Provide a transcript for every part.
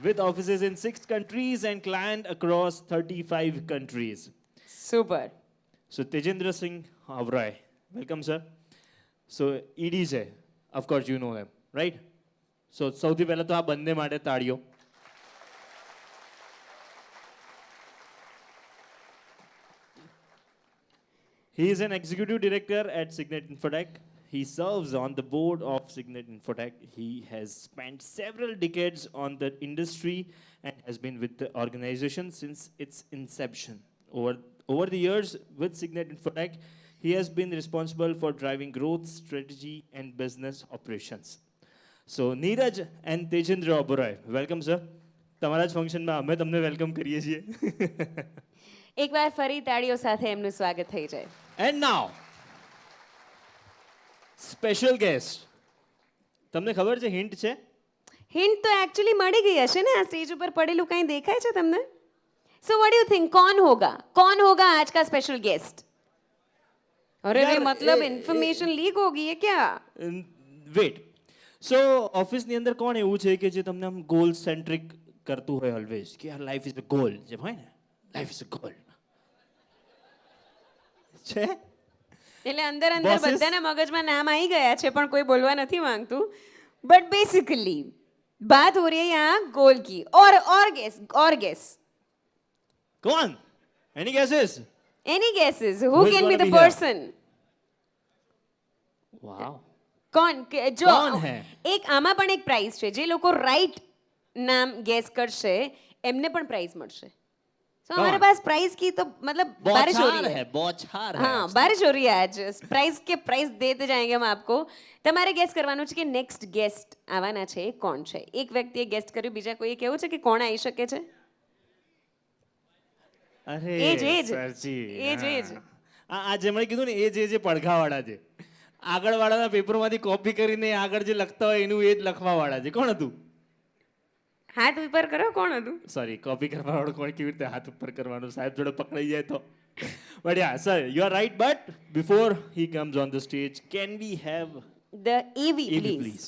with offices in 6 countries and client across 35 countries. Super. So Tejendra Singh Havrai, welcome sir. So EDs है, of course you know them, right? So સૌથી પહેલા તો આ બંને માટે તાળીઓ. He is an executive director at Cygnet Infotech. He serves on the board of Cygnet Infotech. He has spent several decades on the industry and has been with the organization since its inception. Over the years with Cygnet Infotech, he has been responsible for driving growth, strategy, and business operations. So Neeraj and Tejendra Oberoi, welcome sir. તમારા જ ફંક્શનમાં અમે તમને welcome કરીએ છીએ. એકવાર ફરી તાળીઓ સાથે એમનું સ્વાગત થઈ જાય. And now, special guest. તમને ખબર છે હિન્ટ છે? હિન્ટ તો એકચ્યુઅલી મળી ગઈ હશે ને, આ સ્ટેજ ઉપર પડેલું કંઈ દેખાય છે તમને? સો व्हाट डू यू थिंक, कौन होगा आज का स्पेशल गेस्ट? अरे रे मतलब ઇન્ફોર્મેશન લીક હો ગઈ હે क्या? વેટ, સો ઓફિસની અંદર કોણ એવું છે કે જે તમને આમ ગોલ સેન્ટ્રિક કરતું હોય ઓલવેઝ કે યાર લાઈફ ઇઝ અ ગોલ, જેમ હોય ને લાઈફ ઇઝ અ ગોલ છે? એટલે અંદર બધાના મગજમાં નામ આવી ગયા છે પણ કોઈ બોલવા નથી માંગતું. બટ બેસિકલી बात हो रही है यहाँ गोल की. और गेस कौन? Any guesses? Any guesses? Who can be the person? Wow. कौन जो कौन है? એક આમાં પણ એક પ્રાઇઝ છે, જે લોકો રાઈટ નામ ગેસ करશે એમને પણ પ્રાઇઝ મળશે. तो हमारे पास प्राइज की तो मतलब बारिश हो रही है, बौछार है. हाँ बारिश हो रही है आज. प्राइज के प्राइज देते जाएंगे हम आपको. તમારે ગેસ કરવાનું છે કે નેક્સ્ટ ગેસ્ટ આવવાના છે કોણ છે. એક વ્યક્તિએ ગેસ કર્યું, બીજા કોઈએ કેવું છે કે કોણ આવી શકે છે? અરે સરજી, એજ આ જેમણે કીધું ને એ જે પડઘાવાળા છે, આગળવાળાના પેપરમાંથી કોપી કરીને આગળ જે લખતા હોય એનું એ જ લખવાવાળા છે. કોણ હતું? હાથ ઉપર કરો, કોણ હતું? સોરી, કોપી કરવાવાળો કોણ, કેવી રીતે હાથ ઉપર કરવાનું, સાહેબ જોડે પકડાઈ જાય તો. But yeah sir, you are right. But before he comes on the stage, can we have the એવી please?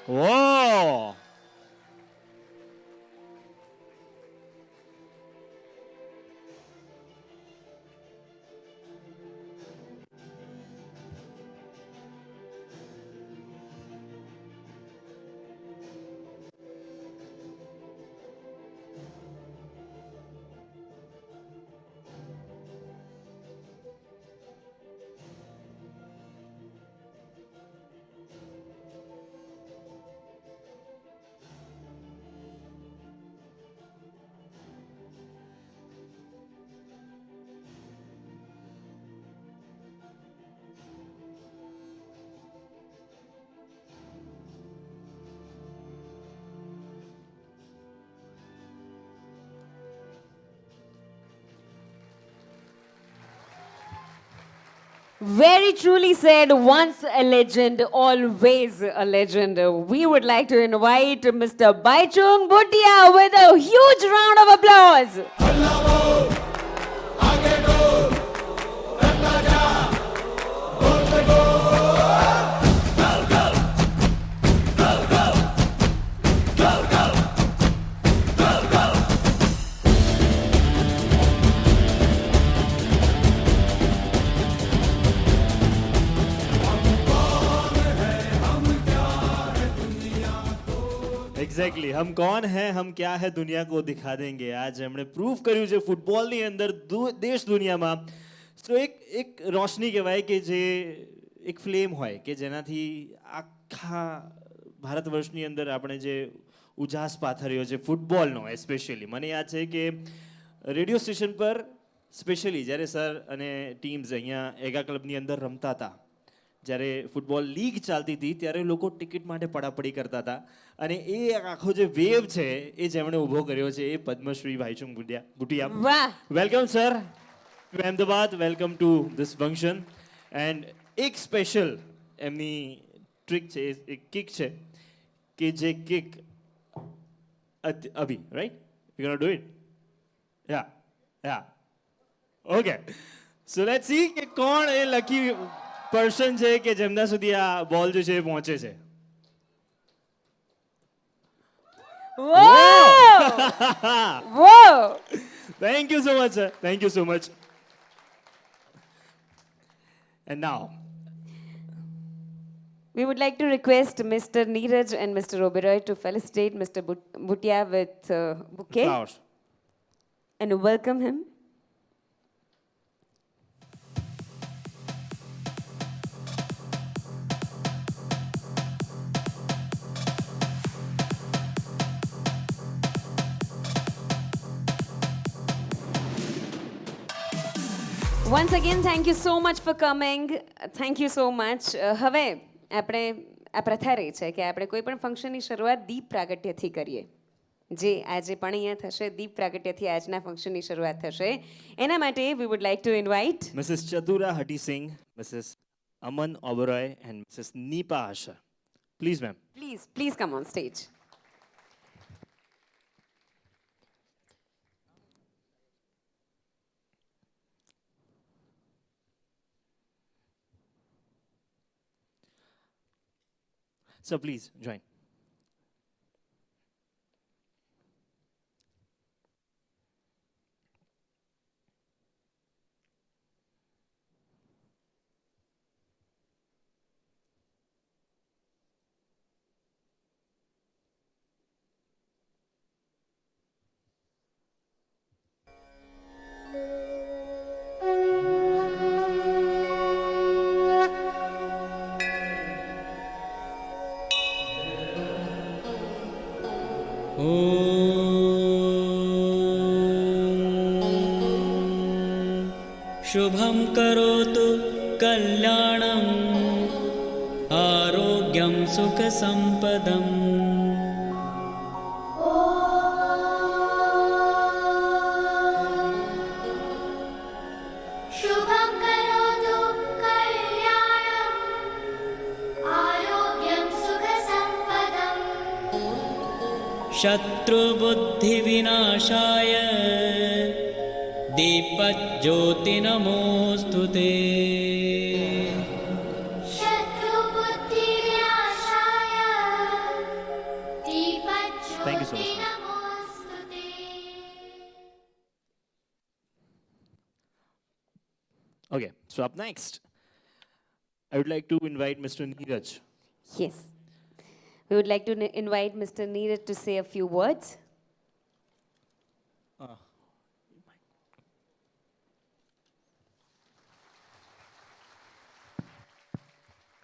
Whoa! Very truly said, once a legend, always a legend. We would like to invite Mr. Baichung Bhutia with a huge round of applause. Exactly, હમ કોણ હે હમ ક્યા હે દુનિયા को दिखा देंगे. आज हमने પ્રૂફ કર્યું છે ફૂટબોલની અંદર દેશ દુનિયામાં. તો એક રોશની કહેવાય કે જે એક ફ્લેમ હોય કે જેનાથી આખા ભારત વર્ષની અંદર આપણે જે ઉજાસ પાથર્યો છે ફૂટબોલનો, એસ્પેશિયલી મને યાદ છે કે રેડિયો સ્ટેશન પર સ્પેશિયલી જ્યારે સર અને ટીમ્સ અહીંયા એગા ક્લબની અંદર રમતા હતા જ્યારે ફૂટબોલ લીગ ચાલતી હતી ત્યારે લોકો ટિકિટ માટે પડાપડી કરતા હતા અને એ આખો જે વેવ છે એ જેમણે ઊભો કર્યો છે એ પદ્મશ્રી ભાઈચુંગ ભુટિયા. વાહ. Welcome sir to Ahmedabad, welcome to this function. And એક સ્પેશિયલ એમની ટ્રીક છે, એક કિક છે કે જે કિક અભી right you gonna do it. Yeah okay, so let's see કે કોણ એ લકી પર્સન છે કે જેમના સુધી આ બોલ જે છે એ પહોંચે છે. Whoa! Thank you so much, sir. Thank you so much. And now, We would like to request Mr. Neeraj and Mr. Oberoi to felicitate Mr. Bhutia with bouquet flowers. and welcome him. Once again, thank you so much for coming. Thank you so much. હવે આપણે આ પ્રથા રહી છે કે આપણે કોઈ પણ ફંક્શનની શરૂઆત દીપ પ્રાગટ્યથી કરીએ. જે આજે પણ અહીંયા થશે, દીપ પ્રાગટ્યથી આજના ફંક્શનની શરૂઆત થશે. એના માટે we would like to invite Mrs. Chadura Hatti Singh, Mrs. Aman Oberoi, and Mrs. Nipa Asha. Please, ma'am. please come on stage. So please join. शुभं करोतु कल्याणं आरोग्यं सुखसम्पदम् शुभं करोतु कल्याणं आरोग्यं सुखसम्पदम् शत्रुबुद्धिविनाशाय दीपज्योति नमोऽस्तु ते शत्रुबुद्धिविनाशाय Thank you so much, Deepjyoti ma'am. नमोऽस्तु ते. Okay, so up next, I would like to invite Mr. Neeraj. Yes. We would like to invite Mr. Neeraj to say a few words.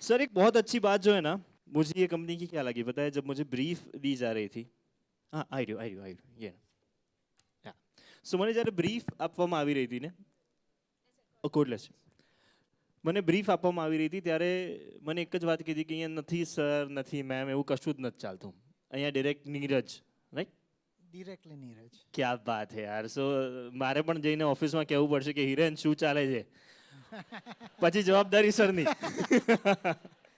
Sir एक बहुत अच्छी बात जो है ना, मुझे ये कंपनी की क्या लगी पता है, जब मुझे ब्रीफ दी जा रही थी, हाँ आई રહ્યું ये સો મને જ્યારે બ્રીફ આપવામાં આવી રહી હતી ને, કોડલેસ મને બ્રીફ આપવામાં આવી રહી હતી ત્યારે મને એક જ વાત કીધી કે અહીંયા નથી સર, નથી મેમ, એવું કશું જ નથી ચાલતું, અહીંયા direct Neeraj, right? Directly Neeraj. क्या बात है यार. સો મારે પણ જઈને ઓફિસમાં કહેવું પડશે કે હિરેન શું ચાલે છે, પછી જવાબદારી સરની.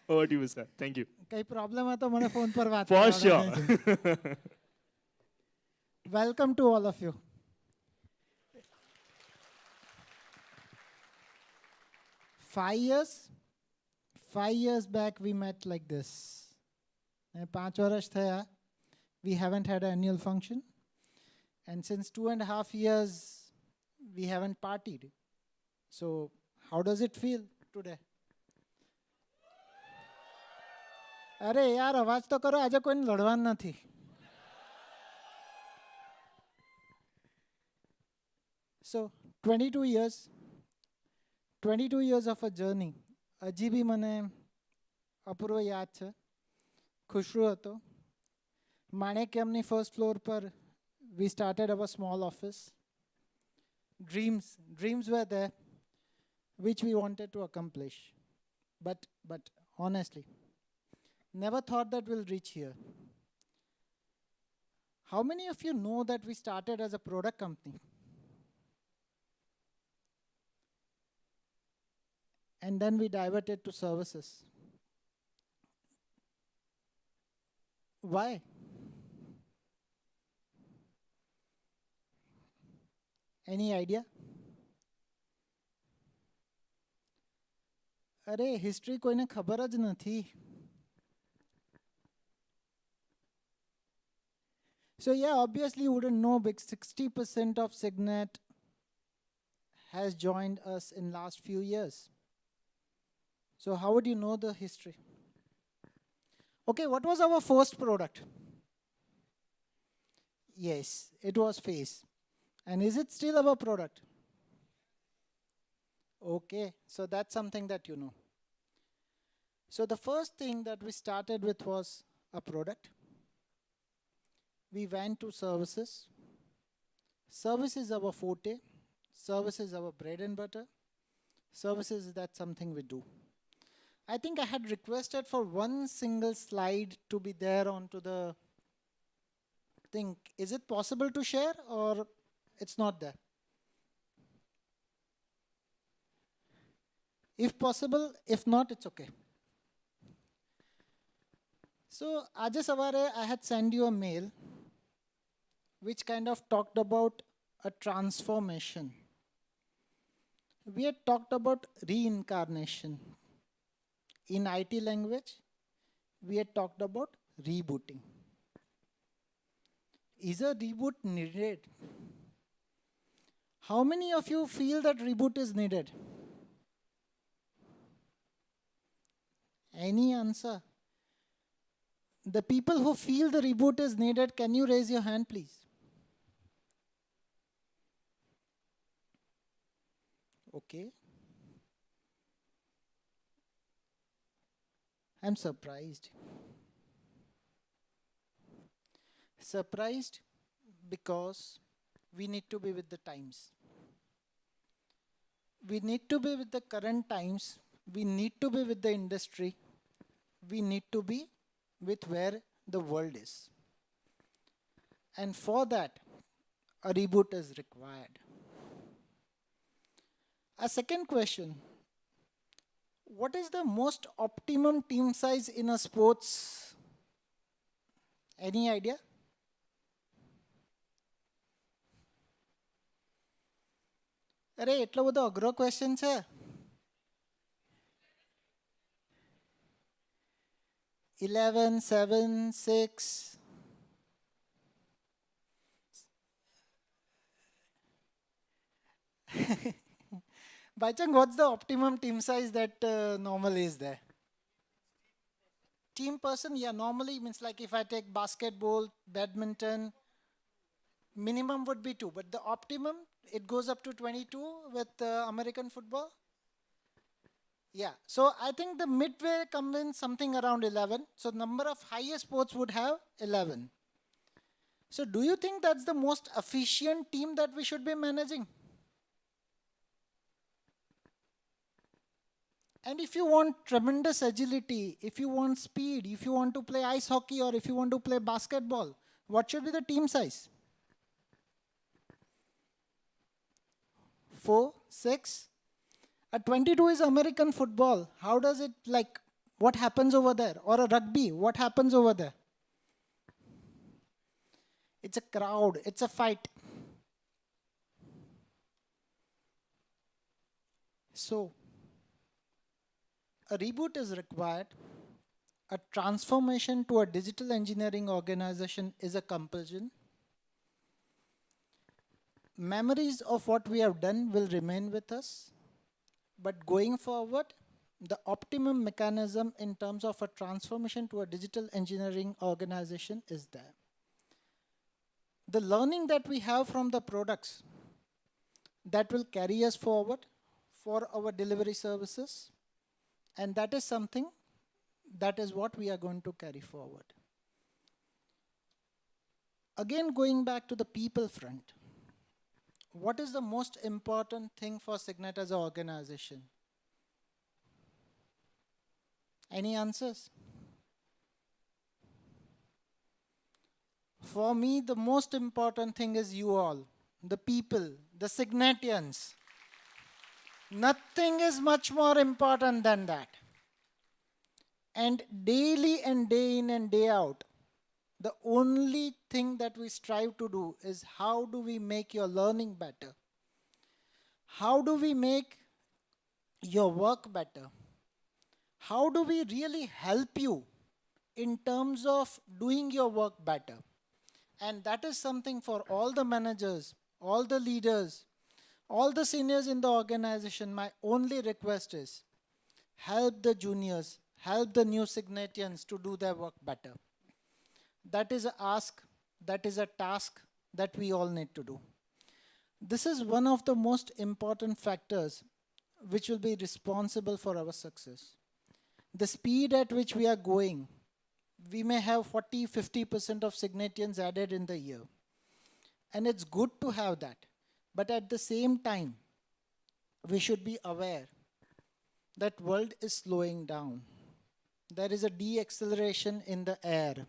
Over to you sir. Thank you. કઈ પ્રોબ્લેમ હોય તો મને ફોન પર વાત ફોર કરવાનો શ્યોર. રહેજો. Welcome to all of you. 5 years back we met like this. 5 વર્ષ થયા. We haven't had an annual function. And since 2.5 years we haven't partied. So how does it feel today? અરે યાર અવાજ તો કરો, આજે કોઈને લડવાનું નથી. So 22 years of a journey. હજી બી મને અપૂર્વ યાદ છે. ખુશરૂ હતો. માણેક્યમની ફર્સ્ટ ફ્લોર પર we started our small office. Dreams were there which we wanted to accomplish. But But honestly, never thought that we'll reach here. How many of you know that we started as a product company? And then we diverted to services. Why? Any idea? अरे history कोઈને ખબર જ નથી. So yeah, obviously you wouldn't know, but 60% of Cygnet has joined us in last few years. So how would you know the history? Okay, what was our first product? Yes, it was Face. And is it still our product? Okay, so that's something that you know. So the first thing that we started with was a product. We went to services. Service is our forte. Service is our bread and butter. Services, that's something we do. I think I had requested for one single slide to be there onto the thing. Is it possible to share or it's not there? If possible, if not, it's okay. So, aaj savare I had sent you a mail which kind of talked about a transformation. We had talked about reincarnation. In IT language, we had talked about rebooting. Is a reboot needed? How many of you feel that reboot is needed? Any answer? The people who feel the reboot is needed, can you raise your hand, please? Okay. I'm surprised. Surprised because we need to be with the times. We need to be with the current times. We need to be with the industry. We need to be with where the world is. And for that, a reboot is required. A second question. What is the most optimum team size in a sports? Any idea? અરે એટલો બધો અઘરો question છે. 11, 7, 6. Baichang, what's the optimum team size that normally is there? Team person, yeah, normally means like if I take basketball, badminton, minimum would be 2, but the optimum, it goes up to 22 with American football. Yeah, so I think the midway comes in something around 11. So number of highest sports would have 11. So do you think that's the most efficient team that we should be managing? And if you want tremendous agility, if you want speed, if you want to play ice hockey or if you want to play basketball, what should be the team size? 4, 6? 22 is American football. How does it like, what happens over there? Or a rugby, what happens over there? It's a crowd, it's a fight. So, a reboot is required. A transformation to a digital engineering organization is a compulsion. Memories of what we have done will remain with us. But going forward, the optimum mechanism in terms of a transformation to a digital engineering organization is there. The learning that we have from the products that will carry us forward for our delivery services, and that is something that is what we are going to carry forward. Again, going back to the people front, what is the most important thing for Cygnet as an organization? Any answers? For me, the most important thing is you all, the people, the Cygnetians. Nothing is much more important than that. And daily and day in and day out, the only thing that we strive to do is how do we make your learning better? How do we make your work better? How do we really help you in terms of doing your work better? And that is something for all the managers, all the leaders, all the seniors in the organization. My only request is help the juniors, help the new Cygnetians to do their work better. That is a ask, that is a task that we all need to do. This is one of the most important factors which will be responsible for our success. The speed at which we are going, we may have 40-50% of Cygnetians added in the year. And it's good to have that. But at the same time, we should be aware that world is slowing down. There is a de-acceleration in the air.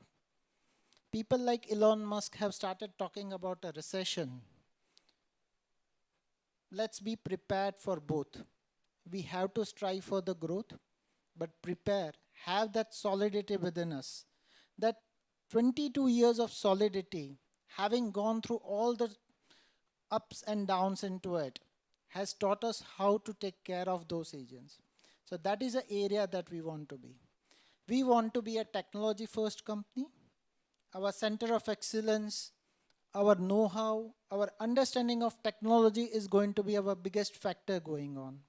People like Elon Musk have started talking about a recession. Let's be prepared for both. We have to strive for the growth, but prepare, have that solidity within us. That 22 years of solidity, having gone through all the ups and downs into it, has taught us how to take care of those agents. So that is an area that we want to be. We want to be a technology first company. Our center of excellence, our know-how, our understanding of technology is going to be our biggest factor going on.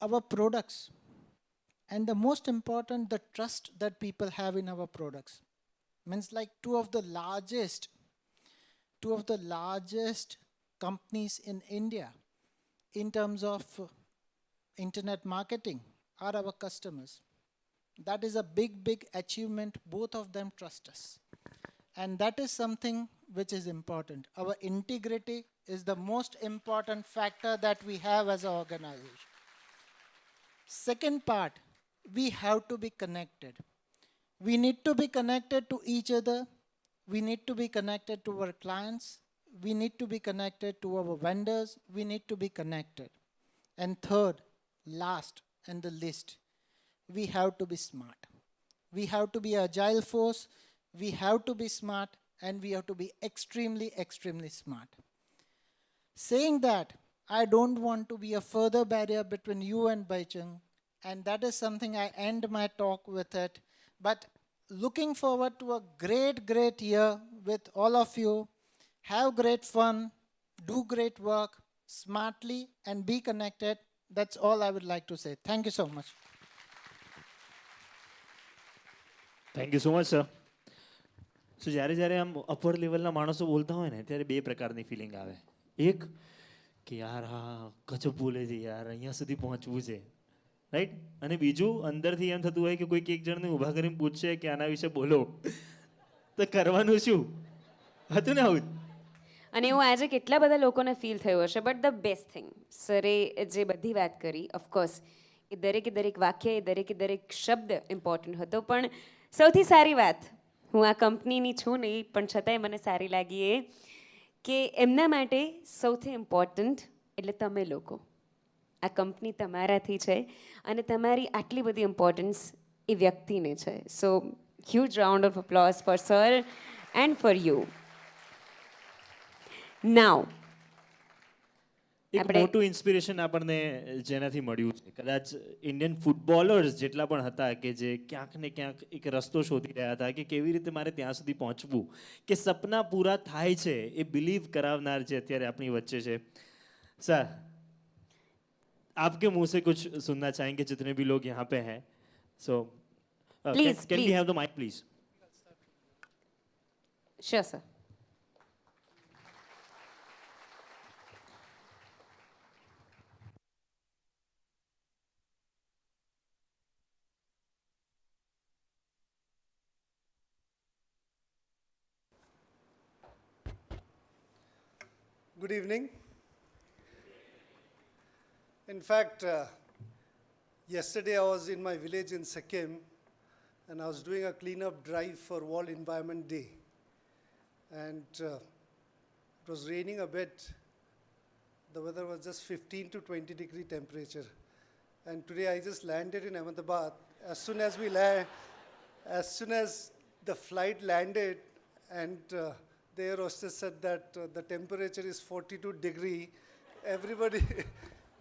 Our products, and the most important, the trust that people have in our products. Means like two of the largest companies in India in terms of internet marketing are our customers. That is a big, big achievement. Both of them trust us. And that is something which is important. Our integrity is the most important factor that we have as an organization. Second part, we have to be connected. We need to be connected to each other. We need to be connected to our clients. We need to be connected to our vendors. We need to be connected. And third, last and the least, we have to be smart. We have to be agile force. We have to be smart, and we have to be extremely, extremely smart. Saying that, I don't want to be a further barrier between you and Baichung, and that is something I end my talk with it. But looking forward to a great, great year with all of you. Have great fun, do great work, smartly, and be connected. That's all I would like to say. Thank you so much. Thank you so much sir. So જ્યારે આમ upper લેવલના માણસો બોલતા હોય ને ત્યારે બે પ્રકારની ફિલિંગ આવે. એક કે યાર હા ગજબ બોલે છે યાર, અહીંયા સુધી પહોંચવું છે, રાઈટ? અને બીજું અંદરથી એમ થતું હોય કે કોઈક એક જણને ઊભા કરીને પૂછશે કે આના વિશે બોલો, તો કરવાનું શું? હતું ને આવું? અને એવું આજે કેટલા બધા લોકોને ફીલ થયું હશે. બટ ધ બેસ્ટ થિંગ, સરે જે બધી વાત કરી, ઓફકોર્સ એ દરેક વાક્ય, એ દરેક શબ્દ ઇમ્પોર્ટન્ટ હતો. પણ સૌથી સારી વાત, હું આ કંપનીની છું નહીં, પણ છતાંય મને સારી લાગી એ કે એમના માટે સૌથી ઇમ્પોર્ટન્ટ એટલે તમે લોકો. આ કંપની તમારાથી છે અને તમારી આટલી બધી ઇમ્પોર્ટન્સ એ વ્યક્તિને છે. So huge round of applause for sir and for you. Now એક મોટું ઇન્સ્પિરેશન આપણને જેનાથી મળ્યું છે, કદાચ ઇન્ડિયન ફૂટબોલર્સ જેટલા પણ હતા કે જે ક્યાંક ને ક્યાંક એક રસ્તો શોધી રહ્યા હતા કે કેવી રીતે મારે ત્યાં સુધી પહોંચવું, કે સપના પૂરા થાય છે એ બિલીવ કરાવનાર જે અત્યારે આપણી વચ્ચે છે. સર, आपके मुंह से कुछ सुनना चाहेंगे जितने भी लोग यहाँ पे हैं. So can we have the mic please? Sure sir. Good evening. In fact, Yesterday I was in my village in Sikkim and I was doing a cleanup drive for World Environment Day. And it was raining a bit. The weather was just 15 to 20 degree temperature. And today I just landed in Ahmedabad. As soon as the flight landed and the air hostess said that the temperature is 42 degree,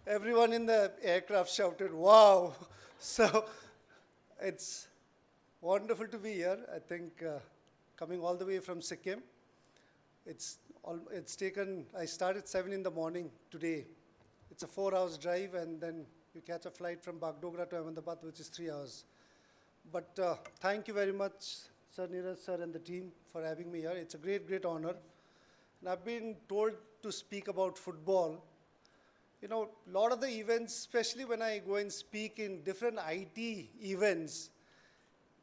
everyone in the aircraft shouted, "Wow!" So it's wonderful to be here. I think coming all the way from Sikkim, it's taken, I started 7 in the morning today. It's a 4 hours drive and then you catch a flight from Bagdogra to Ahmedabad, which is 3 hours. But thank you very much, Sir Neeraj sir and the team for having me here. It's a great, great honor. And I've been told to speak about football. You know, a lot of the events, especially when I go and speak in different IT events,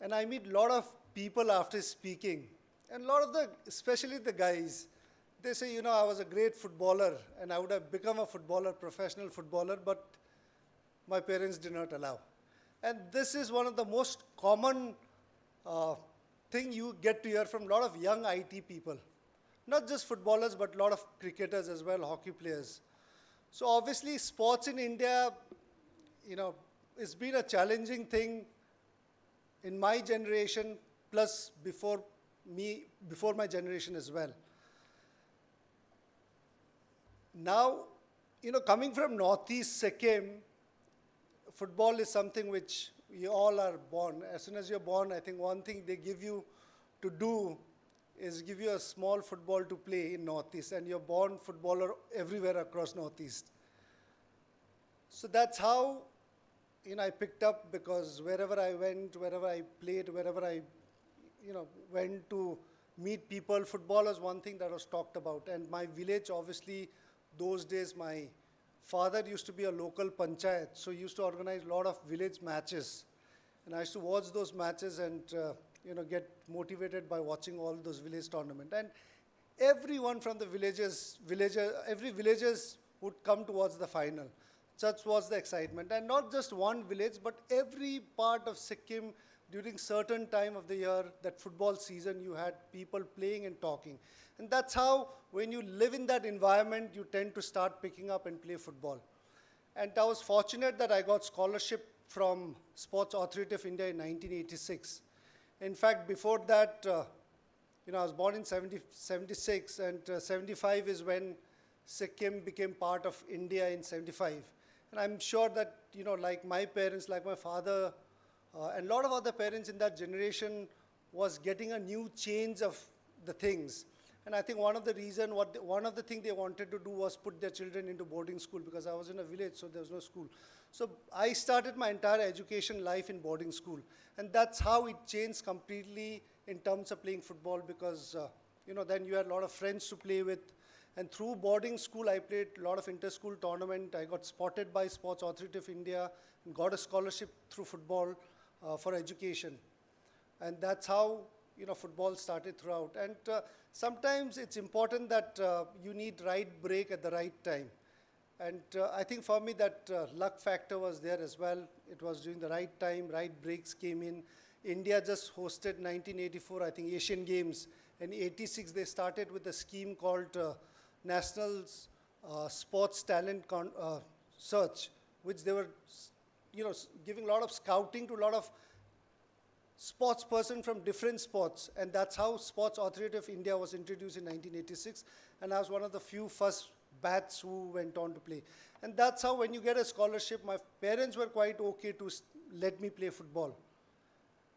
and I meet a lot of people after speaking, and a lot of especially the guys, they say, you know, I was a great footballer and I would have become a footballer, professional footballer, but my parents did not allow. And this is one of the most common thing you get to hear from a lot of young IT people. Not just footballers, but a lot of cricketers as well, hockey players. So obviously sports in India, you know, it's been a challenging thing in my generation, plus before my generation as well. Now, you know, coming from Northeast Sikkim, football is something which we all are born. As soon as you're born, I think one thing they give you to do is give you a small football to play in Northeast, and you're born footballer everywhere across Northeast. So that's how, you know, I picked up, because wherever I went, wherever I played, wherever I, you know, went to meet people, football was one thing that was talked about. And my village, obviously, those days, my father used to be a local panchayat, so he used to organize a lot of village matches. And I used to watch those matches and, you know, get motivated by watching all those village tournaments. And everyone from the every villagers would come towards the final. Such was the excitement. And not just one village, but every part of Sikkim during certain time of the year, that football season, you had people playing and talking. And that's how, when you live in that environment, you tend to start picking up and play football. And I was fortunate that I got scholarship from Sports Authority of India in 1986. In fact, before that, you know, I was born in 76, and 75 is when Sikkim became part of India in 75. And I'm sure that, you know, like my parents, like my father, and a lot of other parents in that generation was getting a new change of the things. And I think one of the things they wanted to do was put their children into boarding school, because I was in a village, so there was no school. So I started my entire education life in boarding school. And that's how it changed completely in terms of playing football, because, you know, then you had a lot of friends to play with. And through boarding school, I played a lot of inter-school tournament. I got spotted by Sports Authority of India and got a scholarship through football for education. And that's how, you know, football started throughout. And sometimes it's important that you need right break at the right time. And I think for me that luck factor was there as well. It was during the right time, right breaks came in. India just hosted 1984, I think, Asian Games. In 86, they started with a scheme called National Sports Talent Search, which they were, you know, giving a lot of scouting to a lot of sports person from different sports. And that's how Sports Authority of India was introduced in 1986. And I was one of the few first batch who went on to play. And that's how, when you get a scholarship, my parents were quite okay to let me play football.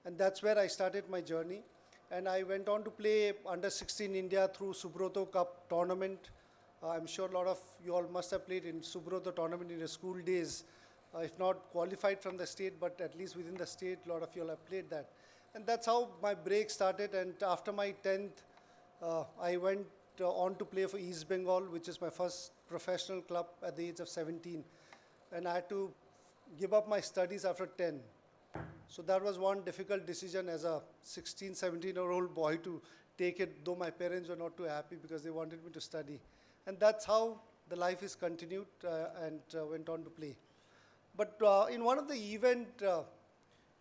And that's where I started my journey. And I went on to play under 16 India through Subroto Cup tournament. I'm sure a lot of you all must have played in Subroto tournament in your school days. If not qualified from the state, but at least within the state, a lot of you all have played that. And that's how my break started. And after my 10th, I went on to play for East Bengal, which is my first professional club at the age of 17. And I had to give up my studies after 10. So that was one difficult decision as a 16, 17-year-old boy to take it, though my parents were not too happy because they wanted me to study. And that's how the life is continued and went on to play. But in one of the event,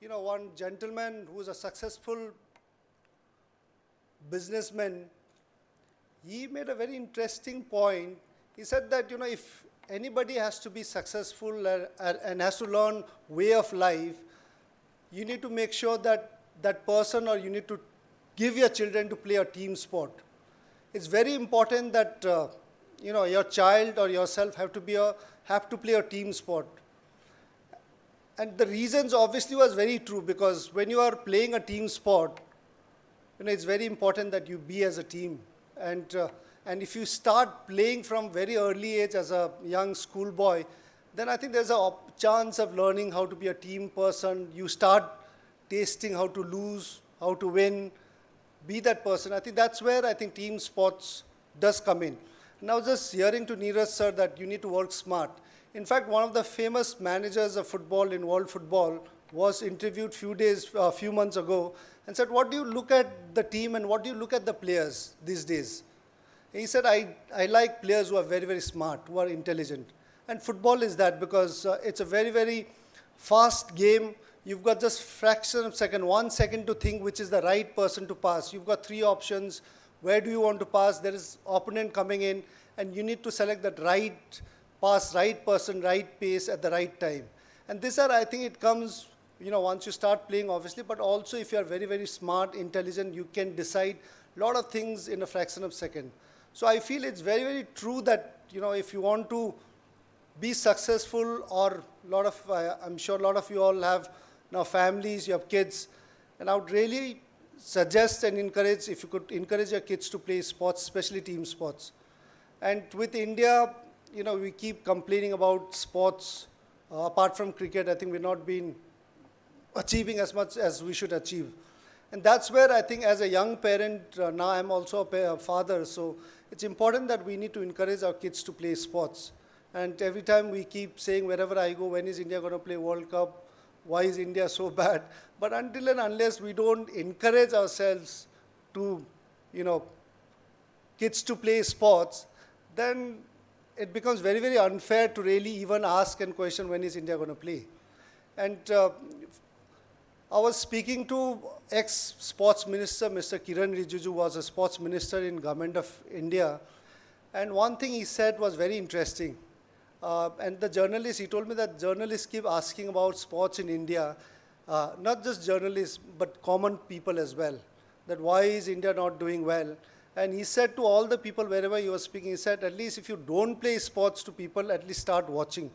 one gentleman who is a successful businessman, he made a very interesting point. He said that, if anybody has to be successful and has to learn way of life, you need to make sure that that person, or you need to give your children to play a team sport. It's very important that, your child or yourself have to play a team sport. And the reasons obviously was very true, because when you are playing a team sport, it's very important that you be as a team. And if you start playing from very early age as a young schoolboy, then I think there's a chance of learning how to be a team person. You start tasting how to lose, how to win, be that person. I think that's where I think team sports does come in. And I was just hearing to Neeraj sir that you need to work smart. In fact, one of the famous managers of football in world football was interviewed a few months ago, and said, what do you look at the team and what do you look at the players these days? He said, I like players who are very, very smart, who are intelligent. And football is that, because it's a very, very fast game. You've got just fraction of a second, 1 second to think which is the right person to pass. You've got 3 options. Where do you want to pass? There is opponent coming in, and you need to select that right pass, right person, right pace at the right time. And this, I think it comes, once you start playing, obviously, but also if you are very, very smart, intelligent, you can decide a lot of things in a fraction of a second. So I feel it's very, very true that, if you want to be successful, or I'm sure a lot of you all have now families, you have kids, and I would really suggest and encourage, if you could encourage your kids to play sports, especially team sports. And with India, we keep complaining about sports. Apart from cricket, I think we've not been achieving as much as we should achieve. And that's where I think as a young parent, now I'm also a father, so it's important that we need to encourage our kids to play sports. And every time we keep saying, wherever I go, when is India going to play World Cup? Why is India so bad? But until and unless we don't encourage ourselves to, kids to play sports, then it becomes very, very unfair to really even ask and question when is India going to play. And I was speaking to ex-sports minister, Mr. Kiran Rijiju, was a sports minister in government of India. And one thing he said was very interesting. And the journalist, he told me that journalists keep asking about sports in India, not just journalists, but common people as well, that why is India not doing well? And he said to all the people, wherever he was speaking, he said, at least if you don't play sports to people, at least start watching.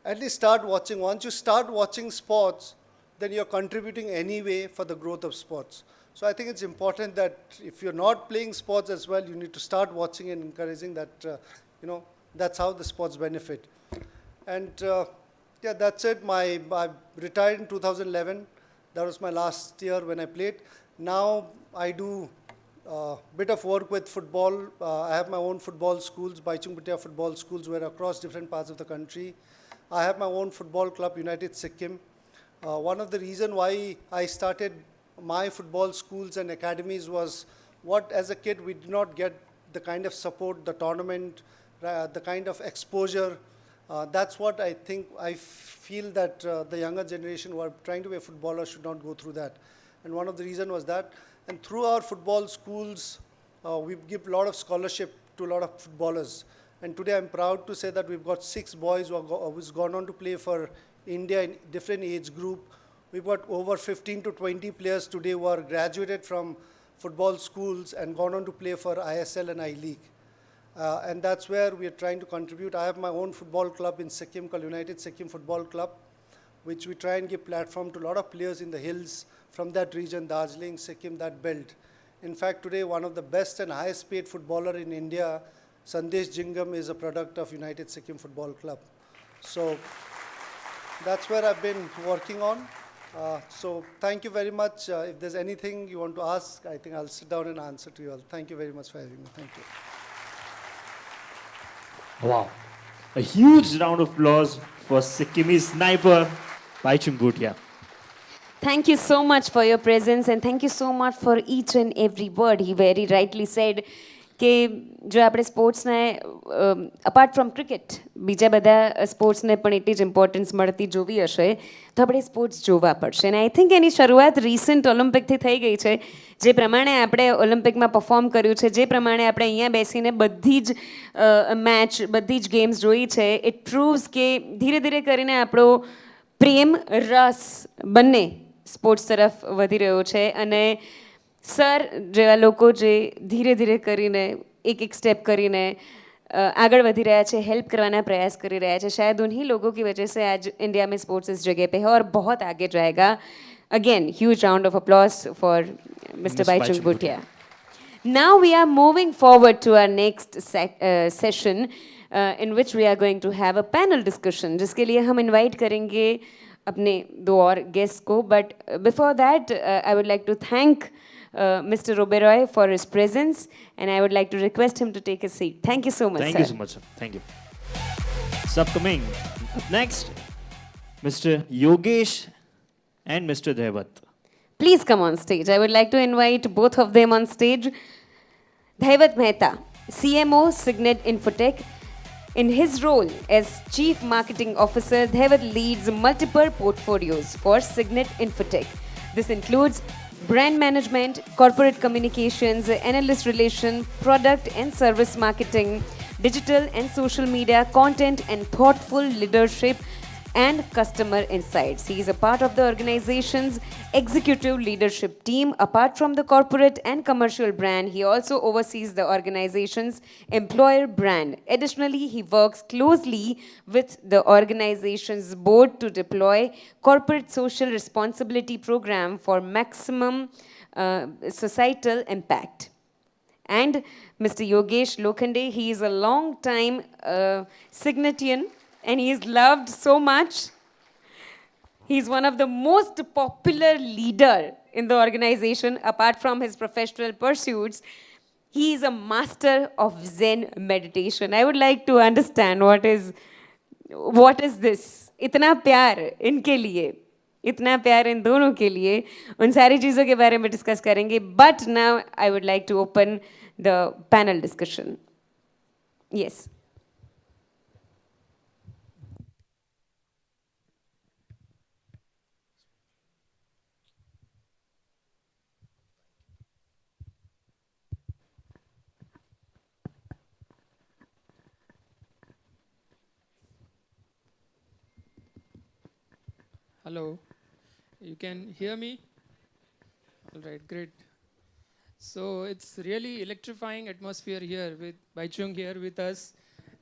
At least start watching. Once you start watching sports, then you're contributing anyway for the growth of sports. So I think it's important that if you're not playing sports as well, you need to start watching and encouraging that, that's how the sports benefit. And that's it. I retired in 2011. That was my last year when I played. Now I do a bit of work with football. I have my own football schools, Baichung Bhutia football schools, where across different parts of the country. I have my own football club, United Sikkim. One of the reasons why I started my football schools and academies was as a kid, we did not get the kind of support, the tournament, the kind of exposure. That's what I feel that the younger generation who are trying to be a footballer should not go through that. And one of the reasons was that. And through our football schools, we give a lot of scholarship to a lot of footballers. And today I'm proud to say that we've got 6 boys who's gone on to play for India in different age group. We've got over 15 to 20 players today who are graduated from football schools and gone on to play for ISL and I-League. And that's where we are trying to contribute. I have my own football club in Sikkim called United Sikkim Football Club, which we try and give platform to a lot of players in the hills from that region, Darjeeling, Sikkim, that belt. In fact, today one of the best and highest paid footballer in India, Sandesh Jingam, is a product of United Sikkim Football Club. So that's where I've been working on. So thank you very much. If there's anything you want to ask, I think I'll sit down and answer to you all. Thank you very much for having me. Thank you. Wow. A huge round of applause for Sikkimese sniper, Baichung Bhutia. Thank you so much for your presence, and thank you so much for each and every word. He very rightly said, કે જો આપણે સ્પોર્ટ્સને apart from cricket બીજા બધા સ્પોર્ટ્સને પણ એટલી જ importance મળતી જોવી હશે તો આપણે સ્પોર્ટ્સ જોવા પડશે અને આઈ થિંક એની શરૂઆત રિસન્ટ ઓલિમ્પિકથી થઈ ગઈ છે જે પ્રમાણે આપણે ઓલિમ્પિકમાં પરફોર્મ કર્યું છે જે પ્રમાણે આપણે અહીંયા બેસીને બધી જ મેચ બધી જ ગેમ્સ જોઈ છે ઇટ પ્રૂવ્સ કે ધીરે ધીરે કરીને આપણો પ્રેમ રસ બંને સ્પોર્ટ્સ તરફ વધી રહ્યો છે અને સર જેવા લોકો જે ધીરે ધીરે કરીને एक एक स्टेप કરીને आगे बढ़ी रहा है हेल्प करवाना प्रयास कर रहा है शायद उन्हीं लोगों की वजह से आज इंडिया में स्पोर्ट्स इस जगह पे है और बहुत आगे जाएगा again huge round of applause for mister Bhaichung Bhutia now we are moving forward to our next session in which we are going to have a panel discussion जिसके लिए हम invite करेंगे अपने दो और guests को but before that I would like to thank Mr. Oberoi for his presence and I would like to request him to take a seat. Thank you so much, Thank sir. you so much, sir. Thank you. So upcoming, up next, Mr. Yogesh and Mr. Devat. Please come on stage. I would like to invite both of them on stage. Dhaivat Mehta, CMO, Cygnet Infotech. In his role as Chief Marketing Officer, Dhaivat leads multiple portfolios for Cygnet Infotech. This includes brand management, corporate communications, analyst relation, product and service marketing, digital and social media, content and thoughtful leadership, and customer insights. He is a part of the organization's executive leadership team. Apart from the corporate and commercial brand, he also oversees the organization's employer brand. Additionally, he works closely with the organization's board to deploy corporate social responsibility program for maximum societal impact. And Mr. Yogesh Lokhande, he is a long-time Cygnetian and he is loved so much. He is one of the most popular leader in the organization apart from his professional pursuits. He is a master of Zen meditation. I would like to understand what is this? इतना प्यार इनके लिए इतना प्यार इन दोनों के लिए उन सारी चीज़ों के बारे में डिस्कस करेंगे but now I would like to open the panel discussion yes Hello, you can hear me? All right, great. So it's really electrifying atmosphere here with Baichung here with us.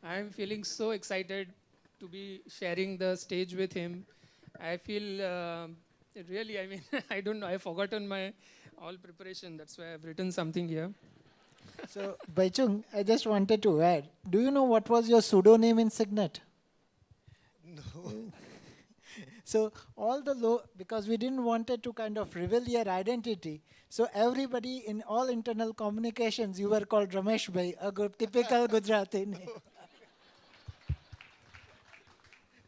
I'm feeling so excited to be sharing the stage with him. I feel really, I mean, I don't know, I've forgotten my all preparation. That's why I've written something here. So, Baichung, I just wanted to add, do you know what was your pseudonym in Cygnet? No. So all the because we didn't wanted to kind of reveal your identity. So everybody in all internal communications, you were called Ramesh Bhai, a typical Gujarati name.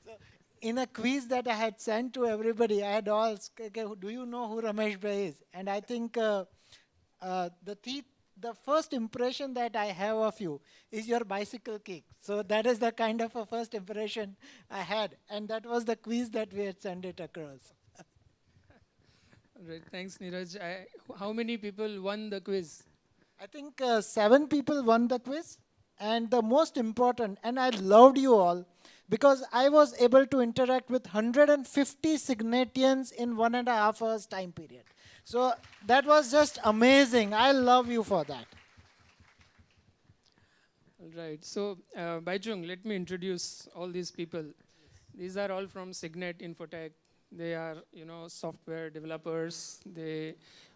So in a quiz that I had sent to everybody, I had asked, okay, do you know who Ramesh Bhai is? And I think the first impression that I have of you is your bicycle kick. So that is the kind of a first impression I had. And that was the quiz that we had sent it across. Right, thanks, Neeraj. How many people won the quiz? I think 7 people won the quiz. And the most important, and I loved you all, because I was able to interact with 150 Cygnetians in 1.5 hours time period. So that was just amazing. I love you for that. All right. So, Baichung, let me introduce all these people. These are all from Cygnet Infotech. They are, software developers. They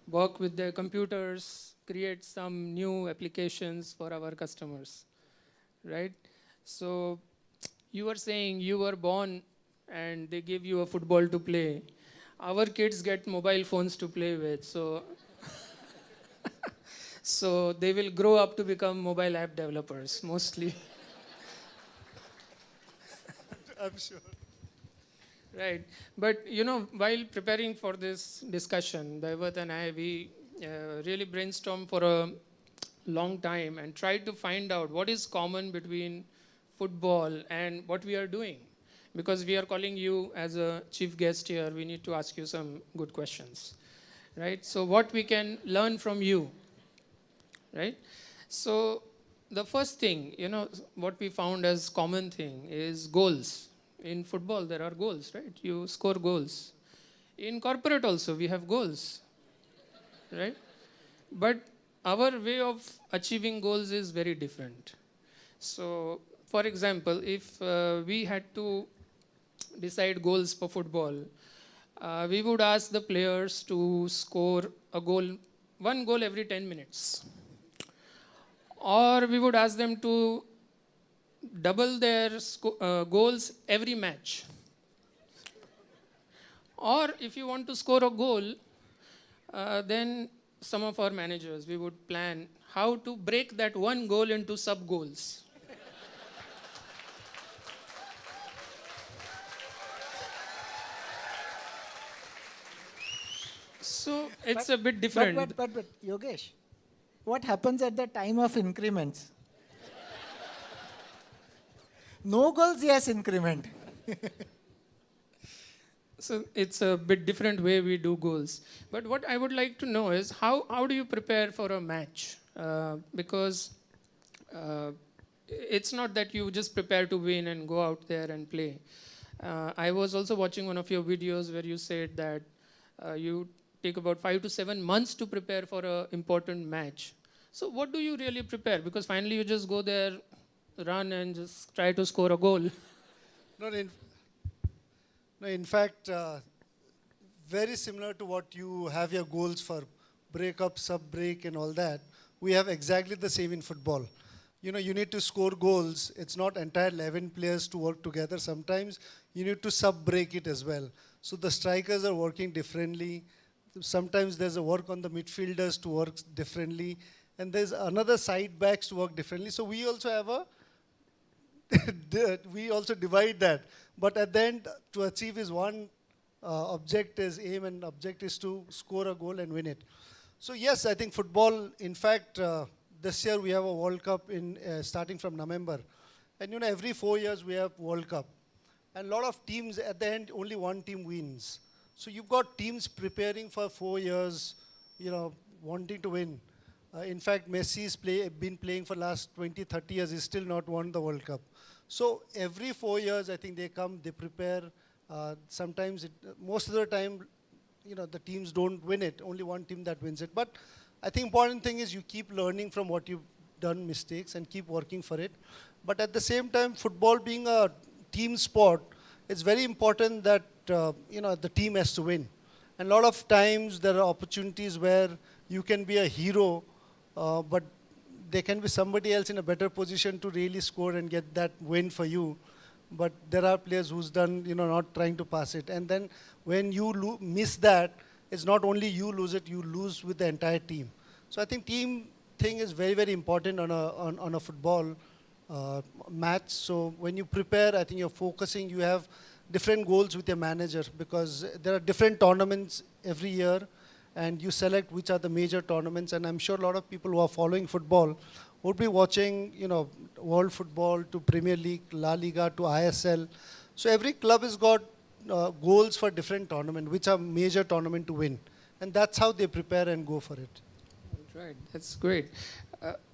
work with their computers, create some new applications for our customers, right? So, you were saying you were born and they give you a football to play. Our kids get mobile phones to play with, so they will grow up to become mobile app developers mostly. I'm sure. Right, but while preparing for this discussion, Daivat and I, we really brainstormed for a long time and tried to find out what is common between football and what we are doing. Because we are calling you as a chief guest here, we need to ask you some good questions, right? So what we can learn from you, right? So the first thing, what we found as common thing is goals. In football, there are goals, right? You score goals. In corporate also, we have goals, right? But our way of achieving goals is very different. So, for example, if we had to decide goals for football, we would ask the players to score a goal, one goal every 10 minutes. Or we would ask them to double their goals every match. Or if you want to score a goal, then some of our managers, we would plan how to break that one goal into sub-goals. So it's a bit different. But Yogesh, what happens at the time of increments? No goals, yes, increment. So it's a bit different way we do goals. But what I would like to know is how do you prepare for a match? Because it's not that you just prepare to win and go out there and play. I was also watching one of your videos where you said that you take about 5 to 7 months to prepare for an important match. So what do you really prepare? Because finally you just go there, run and just try to score a goal. No, in fact, very similar to what you have your goals for break-up, sub-break and all that, we have exactly the same in football. You need to score goals. It's not entire 11 players to work together. Sometimes you need to sub-break it as well. So the strikers are working differently. Sometimes there's a work on the midfielders to work differently. And there's another side backs to work differently. So we also have we also divide that. But at the end, to achieve is one object is aim and object is to score a goal and win it. So yes, I think football, in fact, this year we have a World Cup starting from November. And every 4 years we have World Cup. And a lot of teams, at the end, only one team wins. So you've got teams preparing for 4 years, wanting to win. In fact, Messi's been playing for last 20, 30 years. He's still not won the World Cup. So every 4 years, I think they come, they prepare. Sometimes, most of the time, the teams don't win it. Only one team that wins it. But I think important thing is you keep learning from what you've done mistakes and keep working for it. But at the same time, football being a team sport, it's very important that the team has to win. And a lot of times there are opportunities where you can be a hero, but there can be somebody else in a better position to really score and get that win for you. But there are players who's done, not trying to pass it. And then when you miss that, it's not only you lose it, you lose with the entire team. So I think team thing is very, very important on a football match. So when you prepare, I think you're focusing, you have different goals with your manager because there are different tournaments every year and you select which are the major tournaments. And I'm sure a lot of people who are following football would be watching, world football to Premier League, La Liga to ISL. So every club has got goals for different tournament, which are major tournament to win. And that's how they prepare and go for it. Right, that's great.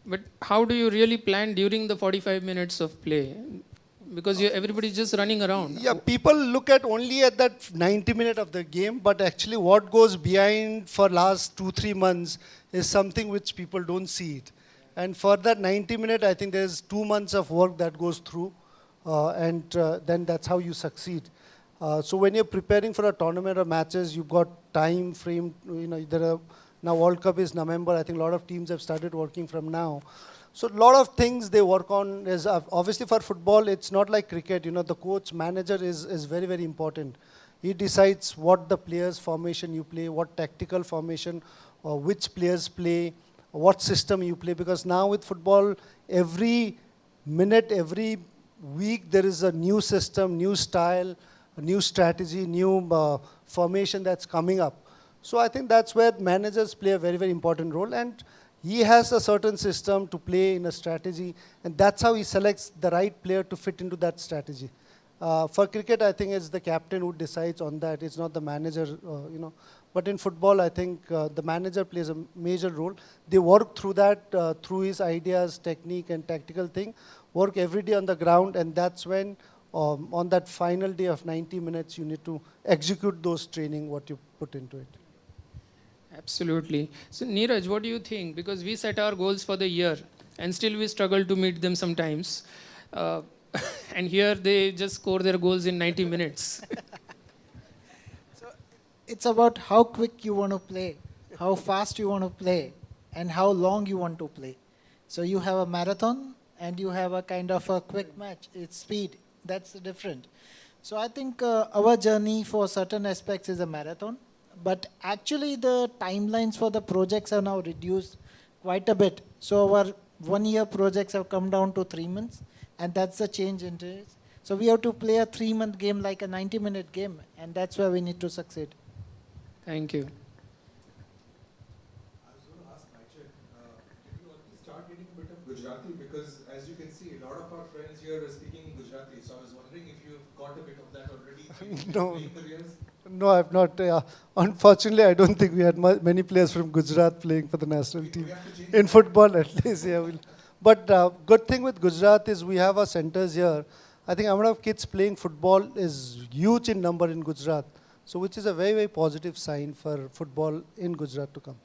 But how do you really plan during the 45 minutes of play? Because everybody's just running around. Yeah, people look at only at that 90 minutes of the game, but actually what goes behind for last 2-3 months is something which people don't see it. And for that 90 minutes, I think there's 2 months of work that goes through, and then that's how you succeed. So when you're preparing for a tournament or matches, you've got time frame, now World Cup is November, I think a lot of teams have started working from now. So a lot of things they work on is, obviously for football, it's not like cricket, the coach, manager is very, very important. He decides what the players formation you play, what tactical formation, or which players play, what system you play, because now with football, every minute, every week, there is a new system, new style, a new strategy, new formation that's coming up. So I think that's where managers play a very, very important role. And he has a certain system to play in a strategy, and that's how he selects the right player to fit into that strategy. For cricket, I think it's the captain who decides on that. It's not the manager, But in football, I think the manager plays a major role. They work through that, through his ideas, technique, and tactical thing. Work every day on the ground, and that's when, on that final day of 90 minutes, you need to execute those training, what you put into it. Absolutely. So, Neeraj, what do you think? Because we set our goals for the year and still we struggle to meet them sometimes. And here they just score their goals in 90 minutes. It's about how quick you want to play, how fast you want to play, and how long you want to play. So you have a marathon and you have a kind of a quick match. It's speed. That's different. So I think our journey for certain aspects is a marathon. But actually the timelines for the projects are now reduced quite a bit. So our 1 year projects have come down to 3 months, and that's the change in it. So we have to play a 3-month game like a 90-minute game, and that's where we need to succeed. Thank you. I was going to ask Maichan, did you already start reading a bit of Gujarati? Because as you can see, a lot of our friends here are speaking Gujarati. So I was wondering if you've got a bit of that already in No. playing careers? No, I've not. Unfortunately, I don't think we had many players from Gujarat playing for the national team. We have to change In football, at least, yeah. But good thing with Gujarat is we have our centers here. I think amount of kids playing football is huge in number in Gujarat. So which is a very, very positive sign for football in Gujarat to come.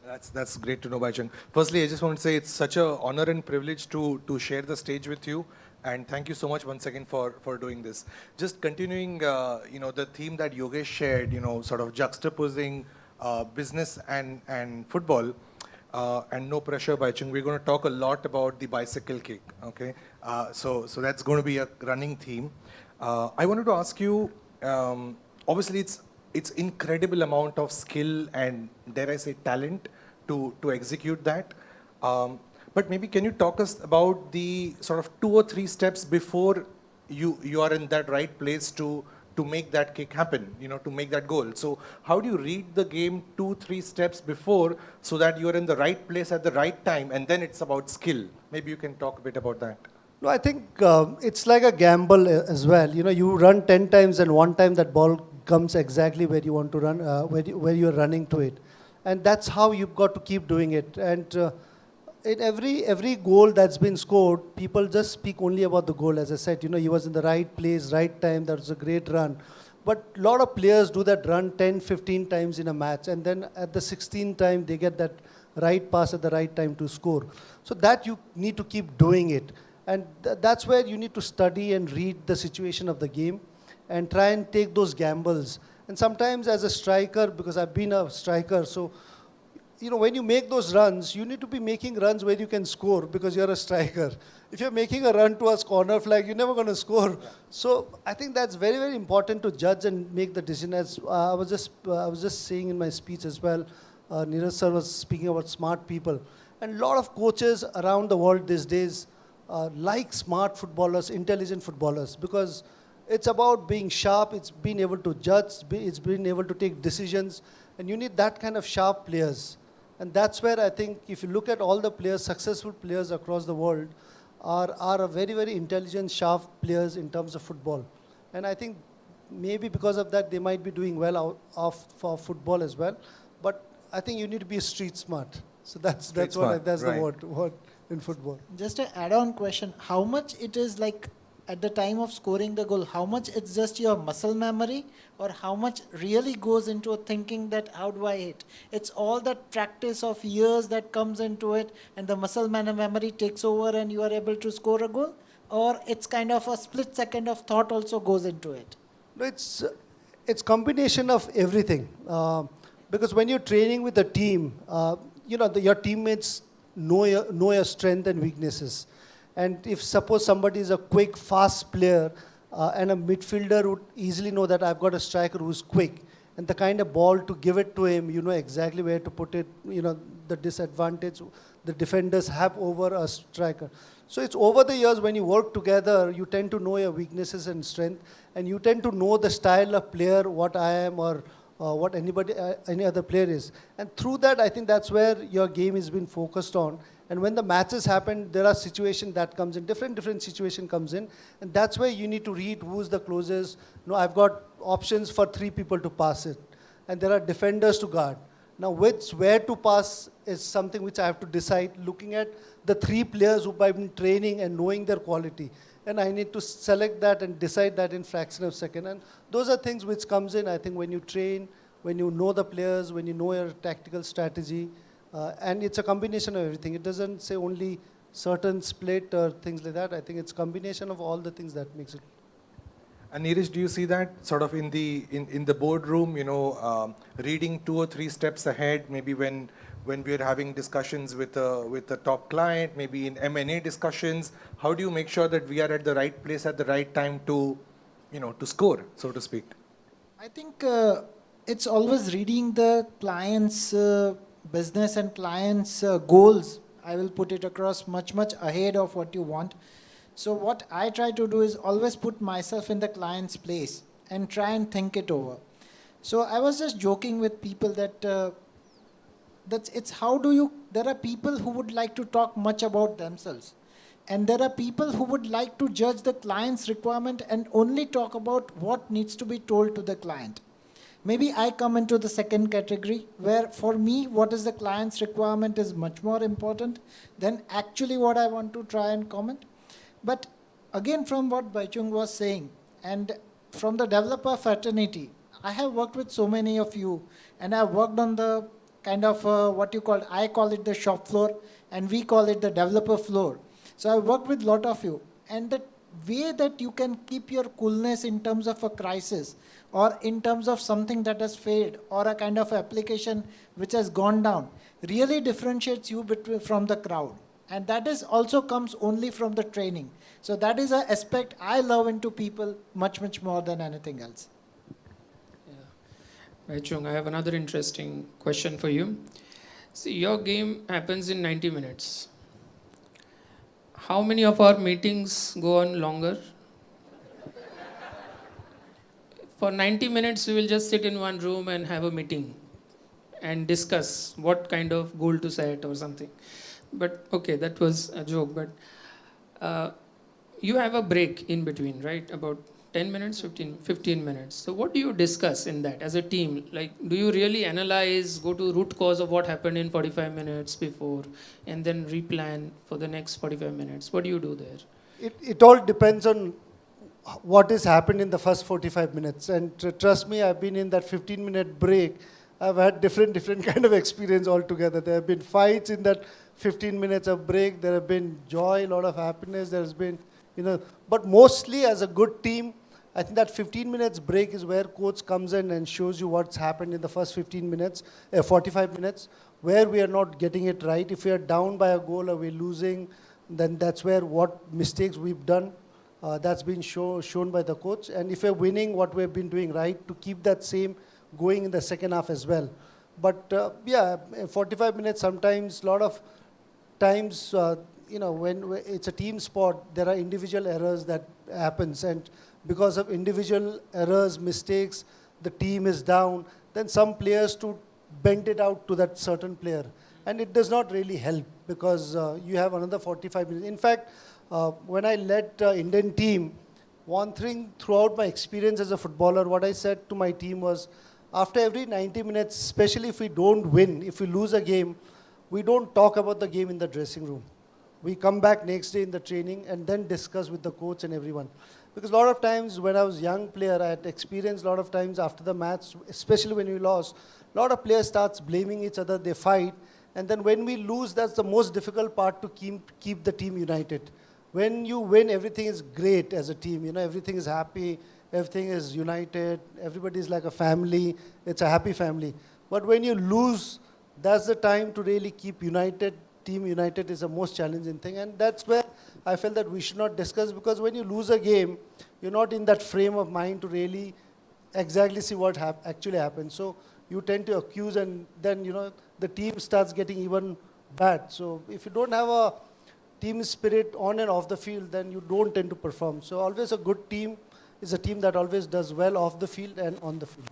That's great to know, Baichung. Firstly, I just want to say it's such an honor and privilege to share the stage with you. And thank you so much once again for doing this. Just continuing, the theme that Yogesh shared, sort of juxtaposing business and football, and no pressure, Baichung. We're going to talk a lot about the bicycle kick, okay? So that's going to be a running theme. I wanted to ask you, obviously it's incredible amount of skill and, dare I say, talent to execute that. But maybe can you talk us about the sort of 2 or 3 steps before you are in that right place to make that kick happen, to make that goal. So how do you read the game 2-3 steps before so that you are in the right place at the right time, and then it's about skill? Maybe you can talk a bit about that. No, I think it's like a gamble as well. You run 10 times and one time that ball comes exactly where you want to run, where you're running to it. And that's how you've got to keep doing it. And in every goal that's been scored, people just speak only about the goal. As I said, he was in the right place, right time. That was a great run. But a lot of players do that run 10, 15 times in a match. And then at the 16th time, they get that right pass at the right time to score. So that you need to keep doing it. And that's where you need to study and read the situation of the game and try and take those gambles. And sometimes as a striker, because I've been a striker, so when you make those runs, you need to be making runs where you can score because you're a striker. If you're making a run towards corner flag, you're never going to score. Yeah. So I think that's very, very important to judge and make the decision. As I was just saying in my speech as well, Neeraj sir was speaking about smart people. And a lot of coaches around the world these days like smart footballers, intelligent footballers, because it's about being sharp, it's being able to judge, it's being able to take decisions, and you need that kind of sharp players. And that's where I think if you look at all the players, successful players across the world are a very, very intelligent, sharp players in terms of football. And I think maybe because of that, they might be doing well for football as well. But I think you need to be street smart. So that's right. The word in football. Just an add-on question, how much it is like at the time of scoring the goal, how much it's just your muscle memory or how much really goes into thinking that how do I hit? It's all that practice of years that comes into it and the muscle memory takes over and you are able to score a goal, or it's kind of a split second of thought also goes into it? No, it's combination of everything. Because when you're training with a team, your teammates know your strength and weaknesses. And if suppose somebody is a quick, fast player, and a midfielder would easily know that I've got a striker who's quick, and the kind of ball to give it to him, you know exactly where to put it, the disadvantage the defenders have over a striker. So it's over the years when you work together, you tend to know your weaknesses and strength, and you tend to know the style of player, what I am, or what any other player is. And through that, I think that's where your game is being focused on. And when the matches happen, there are situations that comes in, different situation comes in, and that's where you need to read who's the closest. No, I've got options for 3 people to pass it, and there are defenders to guard. Now, where to pass is something which I have to decide, looking at the 3 players who I've been training and knowing their quality. And I need to select that and decide that in fraction of a second. And those are things which comes in, I think, when you train, when you know the players, when you know your tactical strategy. And it's a combination of everything. It doesn't say only certain split or things like that. I think it's combination of all the things that makes it. And Neeraj, do you see that sort of in the boardroom, reading 2 or 3 steps ahead, maybe when we are having discussions with a top client, maybe in M&A discussions, how do you make sure that we are at the right place at the right time to score, so to speak? I think it's always reading the client's business and client's goals. I will put it across much ahead of what you want. So what I try to do is always put myself in the client's place and try and think it over. So I was just joking with people that there are people who would like to talk much about themselves. And there are people who would like to judge the client's requirement and only talk about what needs to be told to the client. Maybe I come into the second category, where for me, what is the client's requirement is much more important than actually what I want to try and comment. But again, from what Baichung was saying, and from the developer fraternity, I have worked with so many of you, and I've worked on the kind of I call it the shop floor, and we call it the developer floor. So I've worked with a lot of you, and the way that you can keep your coolness in terms of a crisis, or in terms of something that has failed, or a kind of application which has gone down, really differentiates you from the crowd. And that is also comes only from the training. So that is an aspect I love into people much more than anything else. Yeah. Chung, I have another interesting question for you. See, your game happens in 90 minutes. How many of our meetings go on longer? For 90 minutes, we will just sit in one room and have a meeting and discuss what kind of goal to set or something. But okay, that was a joke. But you have a break in between, right? About 10 minutes, 15 minutes. So what do you discuss in that as a team? Like, do you really analyze, go to root cause of what happened in 45 minutes before, and then replan for the next 45 minutes? What do you do there? It all depends on what has happened in the first 45 minutes. And trust me, I've been in that 15-minute break. I've had different kind of experience altogether. There have been fights in that 15 minutes of break. There have been joy, a lot of happiness. There's been, but mostly as a good team, I think that 15 minutes break is where coach comes in and shows you what's happened in the first 45 minutes, where we are not getting it right. If we are down by a goal or we're losing, then that's where what mistakes we've done. That's been shown by the coach. And if we're winning, what we've been doing right to keep that same going in the second half as well. But yeah, 45 minutes, sometimes, a lot of times, when it's a team sport, there are individual errors that happens. And because of individual errors, mistakes, the team is down. Then some players to bend it out to that certain player. And it does not really help because you have another 45 minutes. In fact, when I led Indian team, one thing throughout my experience as a footballer, what I said to my team was, after every 90 minutes, especially if we don't win, if we lose a game, we don't talk about the game in the dressing room. We come back next day in the training and then discuss with the coach and everyone. Because a lot of times when I was a young player, I had experienced a lot of times after the match, especially when we lost, a lot of players starts blaming each other, they fight. And then when we lose, that's the most difficult part to keep the team united. When you win, everything is great as a team. Everything is happy, everything is united, everybody is like a family, it's a happy family. But when you lose, that's the time to really keep united. Team united is the most challenging thing, and that's where I felt that we should not discuss, because when you lose a game, you're not in that frame of mind to really exactly see what actually happened. So you tend to accuse, and then the team starts getting even bad. So if you don't have a team spirit on and off the field, then you don't tend to perform. So always a good team is a team that always does well off the field and on the field.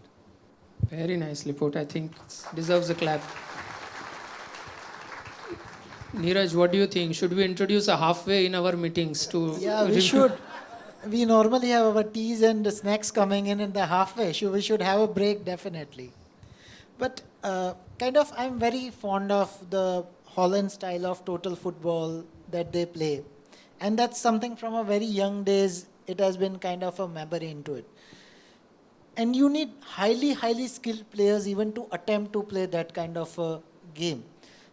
Very nicely put. I think deserves a clap. Neeraj, what do you think? Should we introduce a halfway in our meetings to? Yeah, we should. We normally have our teas and the snacks coming in the halfway. We should have a break definitely. But I'm very fond of the Holland style of total football that they play. And that's something from a very young days, it has been kind of a memory into it. And you need highly, highly skilled players even to attempt to play that kind of a game.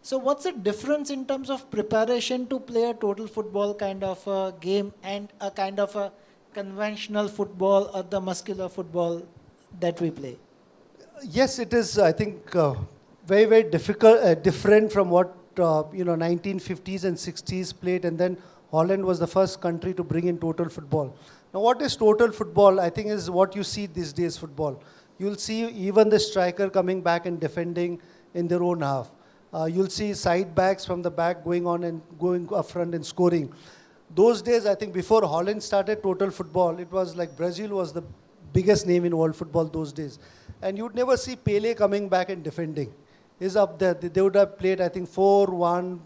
So what's the difference in terms of preparation to play a total football kind of a game and a kind of a conventional football or the muscular football that we play? Yes, it is, I think, very, very difficult, different from what, 1950s and 60s played, and then Holland was the first country to bring in total football. Now, what is total football? I think is what you see these days football. You'll see even the striker coming back and defending in their own half. You'll see side backs from the back going on and going up front and scoring. Those days, I think before Holland started total football, it was like Brazil was the biggest name in world football those days. And you'd never see Pele coming back and defending. He's up there. They would have played, I think, 4-1-5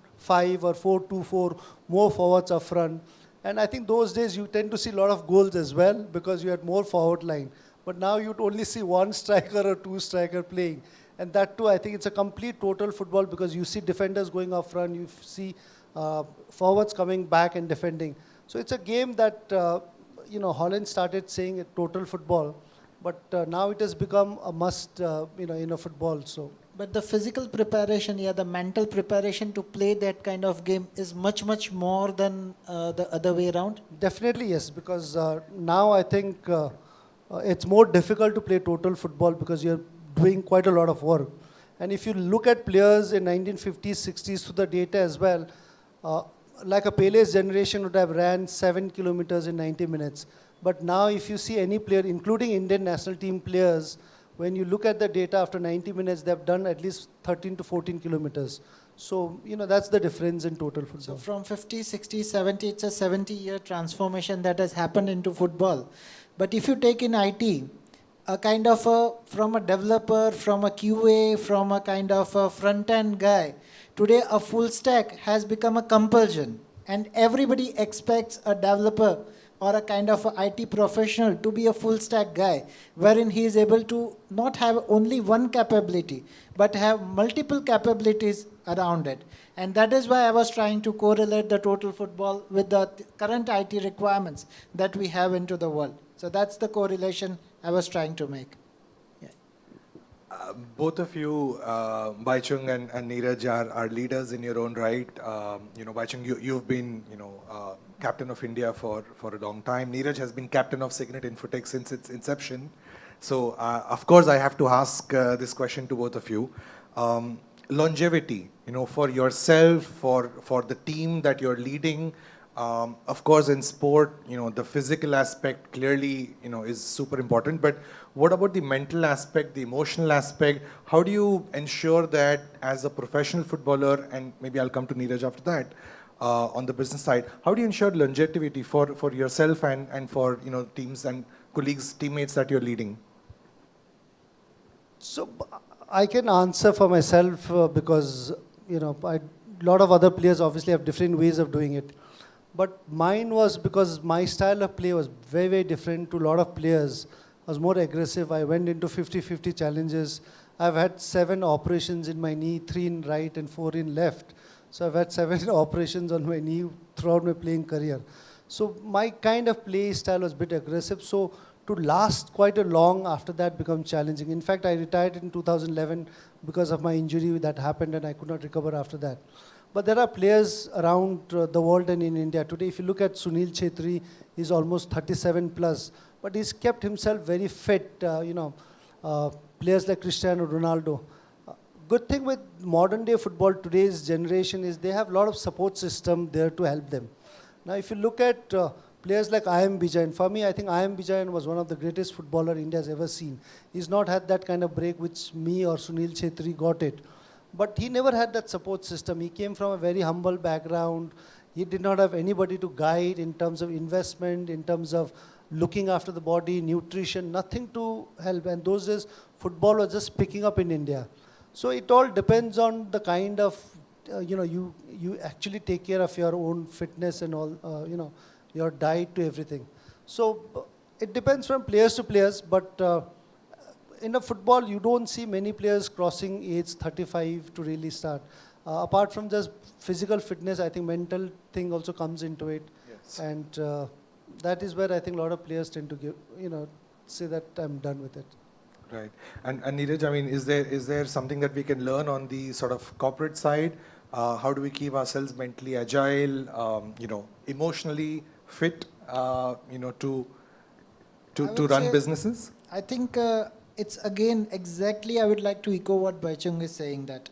or 4-2-4, more forwards up front. And I think those days you tend to see a lot of goals as well because you had more forward line. But now you'd only see one striker or two striker playing. And that too, I think it's a complete total football because you see defenders going up front, you see forwards coming back and defending. So it's a game that, Holland started saying it total football. But now it has become a must, in a football. So. But the physical preparation, the mental preparation to play that kind of game is much, much more than the other way around? Definitely, yes, because now I think it's more difficult to play total football because you're doing quite a lot of work. And if you look at players in 1950s, 60s through the data as well, like a Pele's generation would have ran 7 kilometers in 90 minutes. But now if you see any player, including Indian national team players, when you look at the data after 90 minutes, they've done at least 13 to 14 kilometers. So, that's the difference in total football. So from 50, 60, 70, it's a 70-year transformation that has happened into football. But if you take in IT, from a developer, from a QA, from a kind of a front-end guy, today a full stack has become a compulsion. And everybody expects a developer or a kind of a IT professional to be a full stack guy, wherein he is able to not have only one capability, but have multiple capabilities around it. And that is why I was trying to correlate the total football with the current IT requirements that we have into the world. So that's the correlation I was trying to make. Both of you, Baichung and Neeraj, are leaders in your own right. Baichung, you've been, captain of India for a long time. Neeraj has been captain of Cygnet Infotech since its inception. So, of course, I have to ask this question to both of you. Longevity, for yourself, for the team that you're leading. Of course, in sport, the physical aspect clearly, is super important. But what about the mental aspect, the emotional aspect? How do you ensure that as a professional footballer, and maybe I'll come to Neeraj after that, on the business side, how do you ensure longevity for yourself and for teams and colleagues, teammates that you're leading? So I can answer for myself because a lot of other players obviously have different ways of doing it. But mine was because my style of play was very, very different to a lot of players. I was more aggressive. I went into 50-50 challenges. I've had 7 operations in my knee, 3 in right and 4 in left. So I've had 7 operations on my knee throughout my playing career. So my kind of play style was a bit aggressive. So to last quite a long after that becomes challenging. In fact, I retired in 2011 because of my injury that happened and I could not recover after that. But there are players around the world and in India. Today, if you look at Sunil Chhetri, he's almost 37 plus, but he's kept himself very fit, players like Cristiano Ronaldo. Good thing with modern day football, today's generation, is they have a lot of support system there to help them. Now, if you look at players like I.M. Bijayan, for me, I think I.M. Bijayan was one of the greatest footballer India has ever seen. He's not had that kind of break which me or Sunil Chhetri got it. But he never had that support system. He came from a very humble background. He did not have anybody to guide in terms of investment, in terms of looking after the body, nutrition, nothing to help. And those days, football was just picking up in India. So it all depends on the kind of, you actually take care of your own fitness and all, your diet to everything. So it depends from players to players, but in a football, you don't see many players crossing age 35 to really start. Apart from just physical fitness, I think mental thing also comes into it. Yes. And that is where I think a lot of players tend to give, say that I'm done with it. Right. And Neeraj, I mean, is there something that we can learn on the sort of corporate side? How do we keep ourselves mentally agile, emotionally fit, to would run say- businesses? I think it's again exactly, I would like to echo what Baichung is saying, that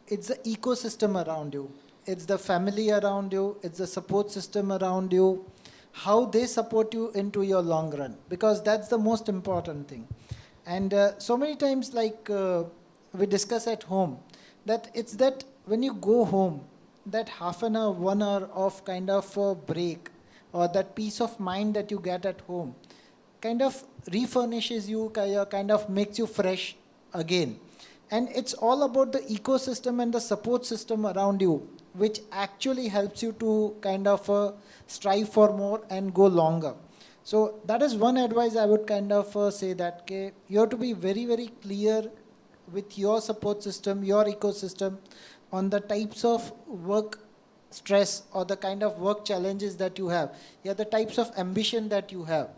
it's the ecosystem around you. It's the family around you. It's the support system around you. How they support you into your long run, because that's the most important thing. And so many times, like we discuss at home, that it's that when you go home, that half an hour, 1 hour of kind of a break, or that peace of mind that you get at home, kind of refurnishes you, kind of makes you fresh again. And it's all about the ecosystem and the support system around you, which actually helps you to kind of strive for more and go longer. So that is one advice I would kind of say, that you have to be very, very clear with your support system, your ecosystem, on the types of work stress or the kind of work challenges that you have, the types of ambition that you have.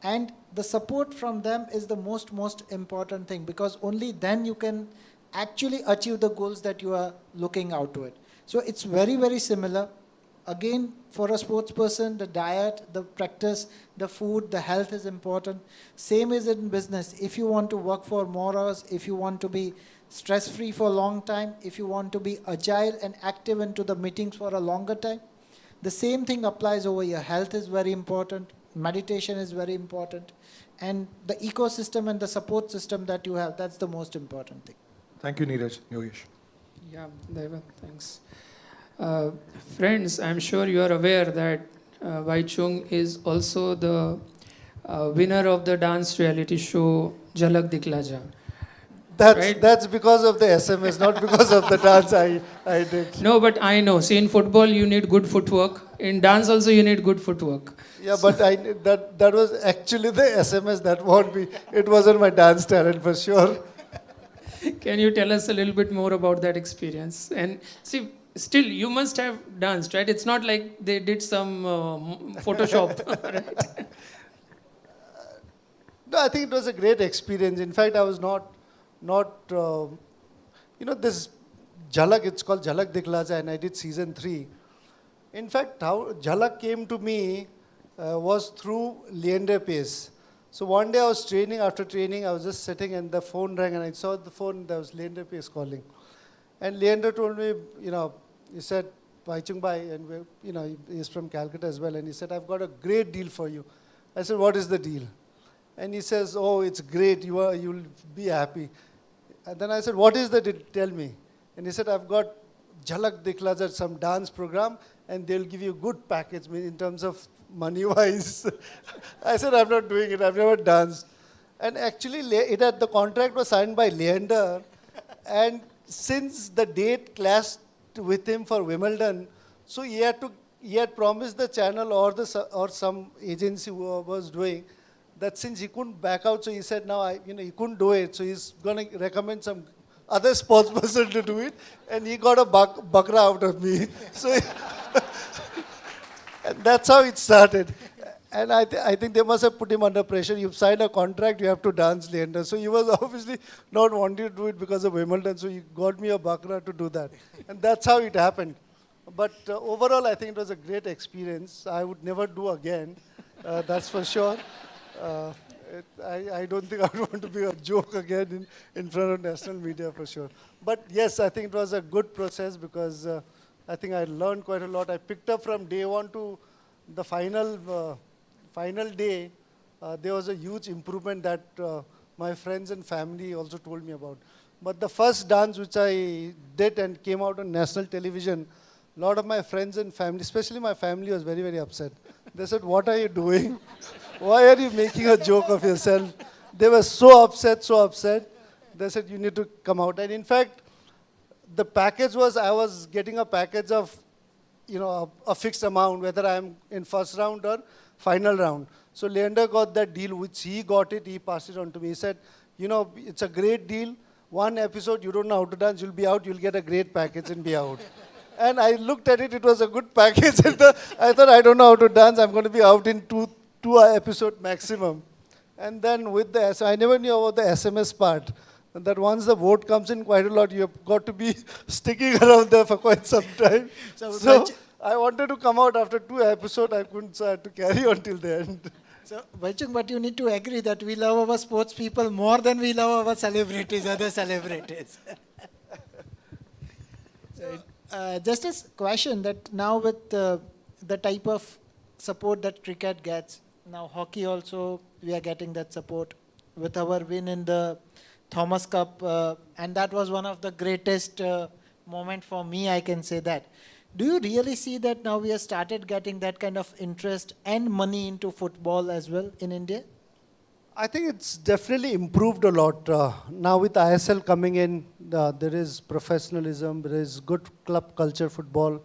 And the support from them is the most important thing, because only then you can actually achieve the goals that you are looking out to it. So it's very, very similar. Again, for a sports person, the diet, the practice, the food, the health is important. Same is in business. If you want to work for more hours, if you want to be stress-free for a long time, if you want to be agile and active into the meetings for a longer time, the same thing applies over here. Health is very important. Meditation is very important. And the ecosystem and the support system that you have, that's the most important thing. Thank you, Neeraj. Yogesh. Yeah, Devan, thanks. Friends, I'm sure you are aware that Wai Chung is also the winner of the dance reality show Jhalak Dikhla Ja. Right. That's because of the SMS, not because of the dance I did. No, but I know. See, in football you need good footwork. In dance also you need good footwork. Yeah, but that was actually the SMS. That won't be. It wasn't my dance talent for sure. Can you tell us a little bit more about that experience? And see, still you must have danced, right? It's not like they did some Photoshop, right? No, I think it was a great experience. In fact, I was not this Jhalak, it's called Jhalak Dikhla Ja, and I did season 3. In fact, how Jhalak came to me was through Leander Pace. So one day I was training, after training, I was just sitting and the phone rang and I saw the phone, there was Leander Pace calling. And Leander told me, he said, Baichung Bhai, and he's from Calcutta as well, and he said, I've got a great deal for you. I said, what is the deal? And he says, oh, it's great, you'll be happy. And then I said, what is the deal? Tell me. And he said, I've got Jhalak Dikhla Ja, some dance program, and they'll give you a good package in terms of money-wise. I said, I'm not doing it, I've never danced. And actually, the contract was signed by Leander, and since the date clashed with him for Wimbledon, so he had promised the channel or some agency who was doing that since he couldn't back out, so he said now he couldn't do it, so he's going to recommend some other sports person to do it, and he got a bakra out of me. So and that's how it started. And I think they must have put him under pressure. You've signed a contract, you have to dance, Leander. So he was obviously not wanting to do it because of Wimbledon, so he got me a bakra to do that. And that's how it happened. But overall, I think it was a great experience. I would never do again, that's for sure. I don't think I would want to be a joke again in front of national media for sure. But yes, I think it was a good process because I think I learned quite a lot. I picked up from day one to the final day. There was a huge improvement that my friends and family also told me about. But the first dance which I did and came out on national television, A lot of my friends and family, especially my family, was very, very upset. They said, "What are you doing? Why are you making a joke of yourself?" They were so upset, so upset. They said, "You need to come out." And in fact, the package was, I was getting a package of, a fixed amount, whether I'm in first round or final round. So Leander got that deal, which he got it, he passed it on to me. He said, it's a great deal. One episode, you don't know how to dance, you'll be out, you'll get a great package and be out. And I looked at it, it was a good package. And I thought, I don't know how to dance, I'm going to be out in two episode maximum. And then so I never knew about the SMS part. And that once the vote comes in quite a lot, you've got to be sticking around there for quite some time. So I wanted to come out after 2 episodes, I couldn't, so I had to carry on till the end. So, Baichung, but you need to agree that we love our sports people more than we love our celebrities, other celebrities. Just a question that now with the type of support that cricket gets, now hockey also, we are getting that support with our win in the Thomas Cup, and that was one of the greatest moment for me, I can say that. Do you really see that now we have started getting that kind of interest and money into football as well in India? I think it's definitely improved a lot. Now with ISL coming in, there is professionalism, there is good club culture football.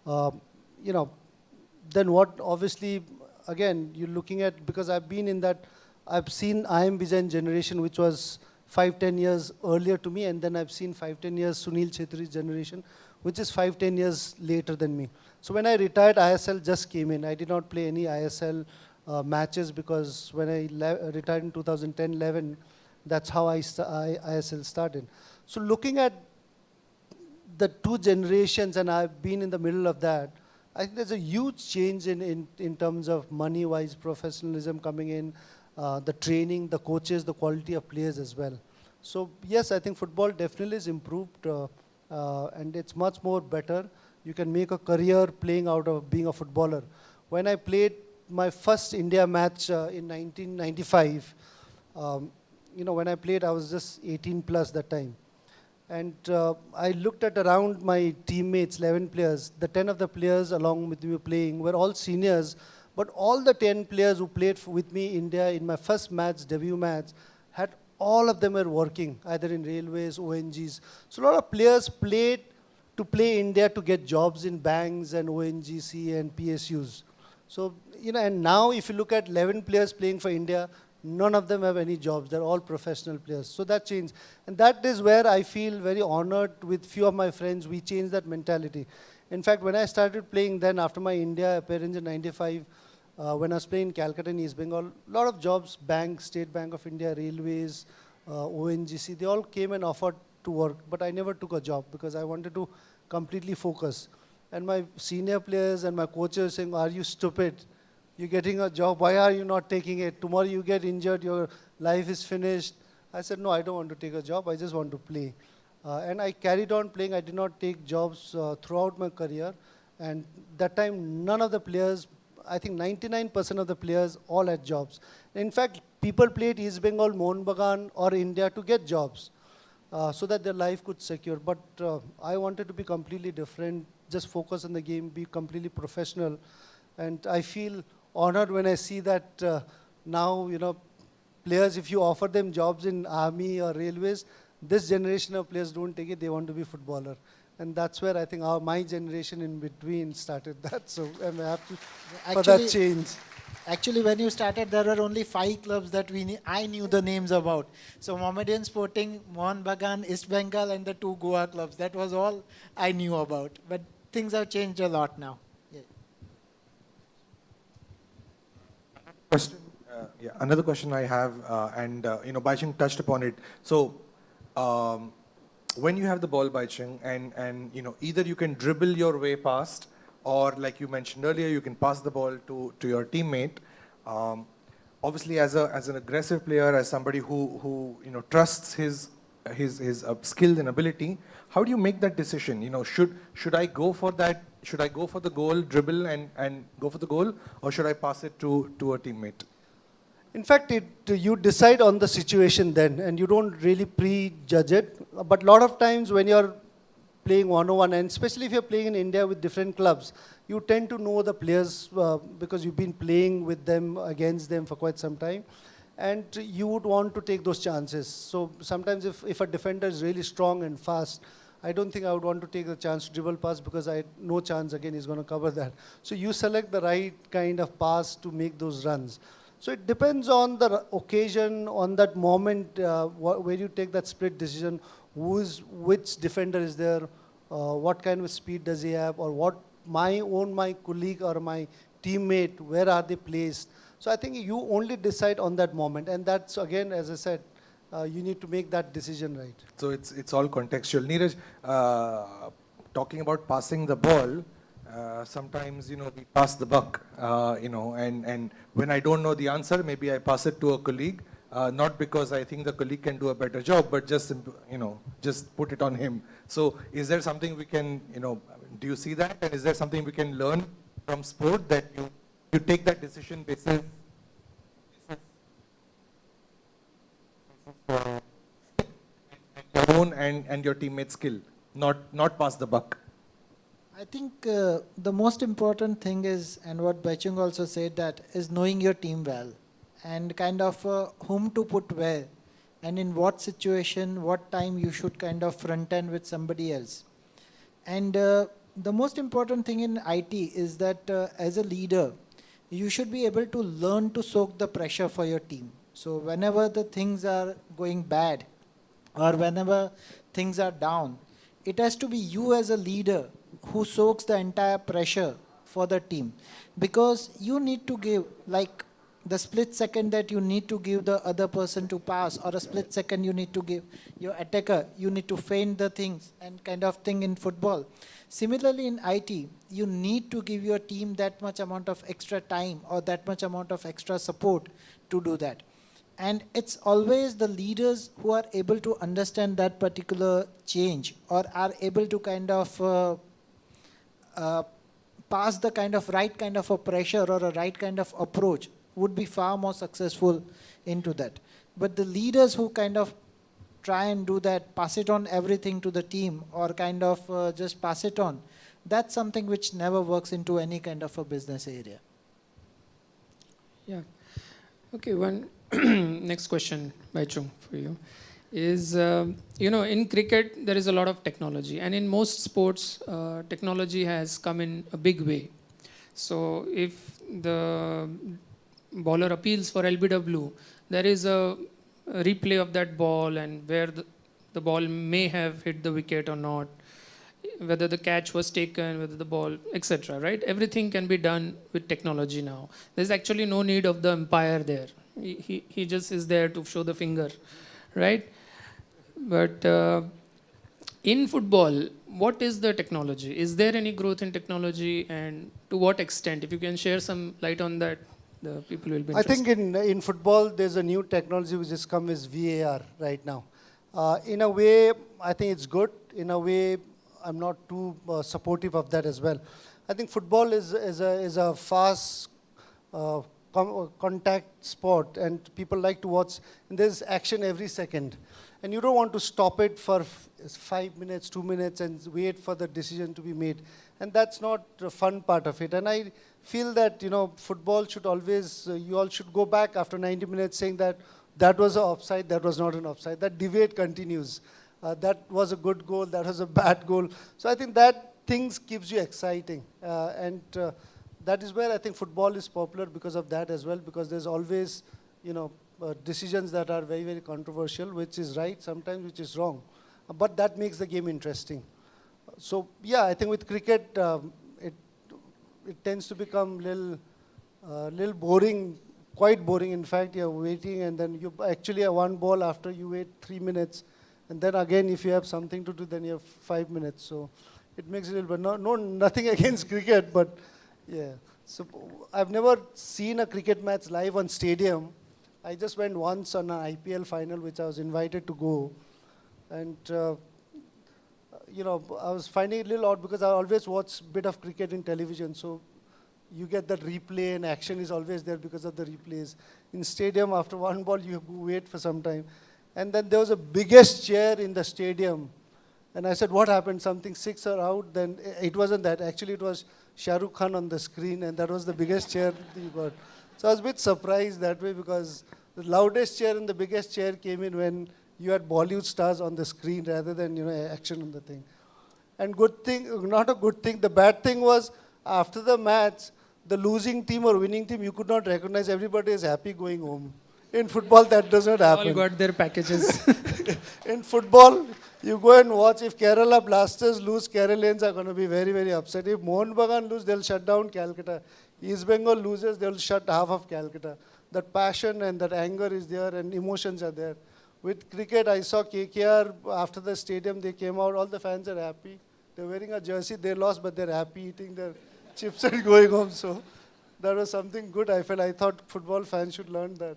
Then what obviously, again, you're looking at, because I've been in that, I've seen IM Vijayan generation, which was 5-10 years earlier to me, and then I've seen 5-10 years Sunil Chhetri's generation, which is 5-10 years later than me. So when I retired, ISL just came in. I did not play any ISL matches because when I retired in 2010-11, that's how ISL started. So looking at the 2 generations, and I've been in the middle of that, I think there's a huge change in terms of money-wise, professionalism coming in, the training, the coaches, the quality of players as well. So yes, I think football definitely is improved and it's much more better. You can make a career playing out of being a footballer. When I played my first India match in 1995, when I played, I was just 18 plus that time. And I looked at around my teammates, 11 players. The 10 of the players along with me playing were all seniors, but all the 10 players who played with me in India in my first match, debut match, all of them were working, either in railways, ONGs. So a lot of players played to play India to get jobs in banks and ONGC and PSUs. So, and now if you look at 11 players playing for India, none of them have any jobs. They're all professional players. So that changed. And that is where I feel very honored with few of my friends. We changed that mentality. In fact, when I started playing then after my India appearance in 95, when I was playing in Calcutta and East Bengal, a lot of jobs, banks, State Bank of India, railways, ONGC, they all came and offered to work. But I never took a job because I wanted to completely focus. And my senior players and my coaches saying, "Are you stupid? You're getting a job, why are you not taking it? Tomorrow you get injured, your life is finished." I said, "No, I don't want to take a job, I just want to play." And I carried on playing. I did not take jobs throughout my career. And that time, none of the players, I think 99% of the players all had jobs. In fact, people played East Bengal, Mohun Bagan or India to get jobs so that their life could secure. But I wanted to be completely different, just focus on the game, be completely professional. And I feel honored when I see that now, players, if you offer them jobs in army or railways, this generation of players don't take it, they want to be footballer. And that's where I think my generation in between started that. So I'm happy for that change. Actually, when you started, there were only 5 clubs that I knew the names about. So Mohammedan Sporting, Mohun Bagan, East Bengal, and the 2 Goa clubs. That was all I knew about. But things have changed a lot now. Question, another question I have, and Baichung touched upon it. So, when you have the ball, Baichung, and either you can dribble your way past, or like you mentioned earlier, you can pass the ball to your teammate. Obviously, as an aggressive player, as somebody who trusts his skill and ability, how do you make that decision? Should I go for that? Should I go for the goal, dribble and go for the goal, or should I pass it to a teammate? In fact, you decide on the situation then, and you don't really prejudge it. But a lot of times when you're playing one-on-one, and especially if you're playing in India with different clubs, you tend to know the players because you've been playing with them, against them for quite some time, and you would want to take those chances. So sometimes if a defender is really strong and fast, I don't think I would want to take the chance to dribble pass because I had no chance again he's going to cover that. So you select the right kind of pass to make those runs. So it depends on the occasion, on that moment, where you take that split decision, which defender is there, what kind of speed does he have, or what my colleague or my teammate, where are they placed. So I think you only decide on that moment, and that's again, as I said, you need to make that decision right. So it's all contextual. Neeraj, talking about passing the ball, sometimes, we pass the buck, and when I don't know the answer, maybe I pass it to a colleague, not because I think the colleague can do a better job, but just, just put it on him. So is there something we can, do you see that? And is there something we can learn from sport that you take that decision basis your own and your teammate's skill, not pass the buck? I think the most important thing is, and what Baichung also said, that is knowing your team well and kind of whom to put where and in what situation, what time you should kind of front end with somebody else. And the most important thing in IT is that as a leader, you should be able to learn to soak the pressure for your team. So whenever the things are going bad or whenever things are down, it has to be you as a leader who soaks the entire pressure for the team, because you need to give, like the split second that you need to give the other person to pass, or a split second you need to give your attacker, you need to feint the things and kind of thing in football. Similarly in IT, you need to give your team that much amount of extra time or that much amount of extra support to do that. And it's always the leaders who are able to understand that particular change or are able to kind of pass the kind of right kind of a pressure or a right kind of approach would be far more successful into that. But the leaders who kind of try and do that, pass it on everything to the team or kind of just pass it on, that's something which never works into any kind of a business area. Yeah. Okay, one next question, Baichung, for you is, in cricket, there is a lot of technology. And in most sports, technology has come in a big way. So if the bowler appeals for LBW, there is a replay of that ball and where the ball may have hit the wicket or not, whether the catch was taken, whether the ball, etc. Right? Everything can be done with technology now. There's actually no need of the umpire there. He just is there to show the finger, right? But in football, what is the technology? Is there any growth in technology, and to what extent? If you can share some light on that, the people will be interested. I think in football, there's a new technology which has come as VAR right now. In a way, I think it's good. In a way, I'm not too supportive of that as well. I think football is a fast contact sport, and people like to watch. And there's action every second. And you don't want to stop it for 5 minutes, 2 minutes, and wait for the decision to be made. And that's not the fun part of it. And I feel that, football should always, you all should go back after 90 minutes saying that that was an offside, that was not an offside. That debate continues. That was a good goal, that was a bad goal. So I think that things keeps you exciting. And that is where I think football is popular because of that as well, because there's always, decisions that are very, very controversial, which is right, sometimes which is wrong. But that makes the game interesting. So yeah, I think with cricket, it tends to become little boring, quite boring. In fact, you're waiting and then you actually have one ball after you wait 3 minutes. And then again, if you have something to do, then you have 5 minutes. So it makes it a little bit, nothing against cricket, but yeah. So I've never seen a cricket match live on stadium. I just went once on an IPL final, which I was invited to go. And, I was finding it a little odd because I always watch a bit of cricket in television. So you get that replay and action is always there because of the replays. In stadium, after one ball, you have to wait for some time. And then there was a biggest chair in the stadium. And I said, what happened? Something 6 are out? Then it wasn't that. Actually, it was Shah Rukh Khan on the screen, and that was the biggest chair you got. So I was a bit surprised that way, because the loudest chair and the biggest chair came in when you had Bollywood stars on the screen rather than, action on the thing. And good thing, not a good thing, the bad thing was after the match, the losing team or winning team, you could not recognize. Everybody is happy going home. In football, that does not All happen. got their packages. In football, you go and watch. If Kerala Blasters lose, Keralians are going to be very, very upset. If Mohun Bagan lose, they'll shut down Calcutta. East Bengal loses, they'll shut half of Calcutta. That passion and that anger is there, and emotions are there. With cricket, I saw KKR after the stadium, they came out, all the fans are happy. They're wearing a jersey, they lost, but they're happy eating their chips and going home. So that was something good I felt. I thought football fans should learn that.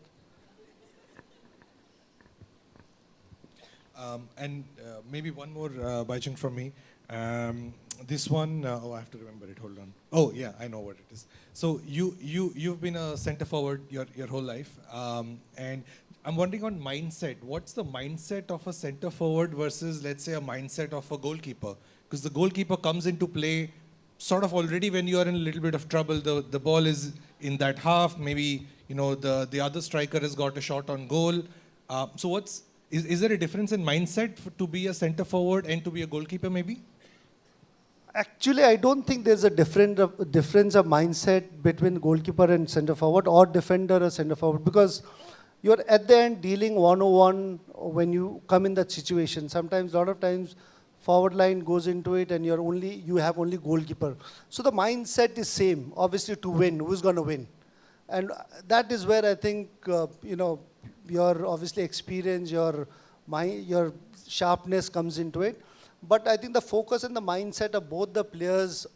And maybe one more Baichung from me. This one, I have to remember it. Hold on. Oh, yeah, I know what it is. So you've been a center forward your whole life, and I'm wondering on mindset. What's the mindset of a center forward versus, let's say, a mindset of a goalkeeper? Because the goalkeeper comes into play sort of already when you are in a little bit of trouble. The ball is in that half. Maybe the other striker has got a shot on goal. So is there a difference in mindset to be a center forward and to be a goalkeeper maybe? Actually, I don't think there's a difference of mindset between goalkeeper and center forward, or defender or center forward, because you're at the end dealing one-on-one when you come in that situation. Sometimes, a lot of times, forward line goes into it and you have only goalkeeper. So the mindset is same, obviously, to win. Who's going to win? And that is where I think, your obviously experience, your sharpness comes into it. But I think the focus and the mindset of both the players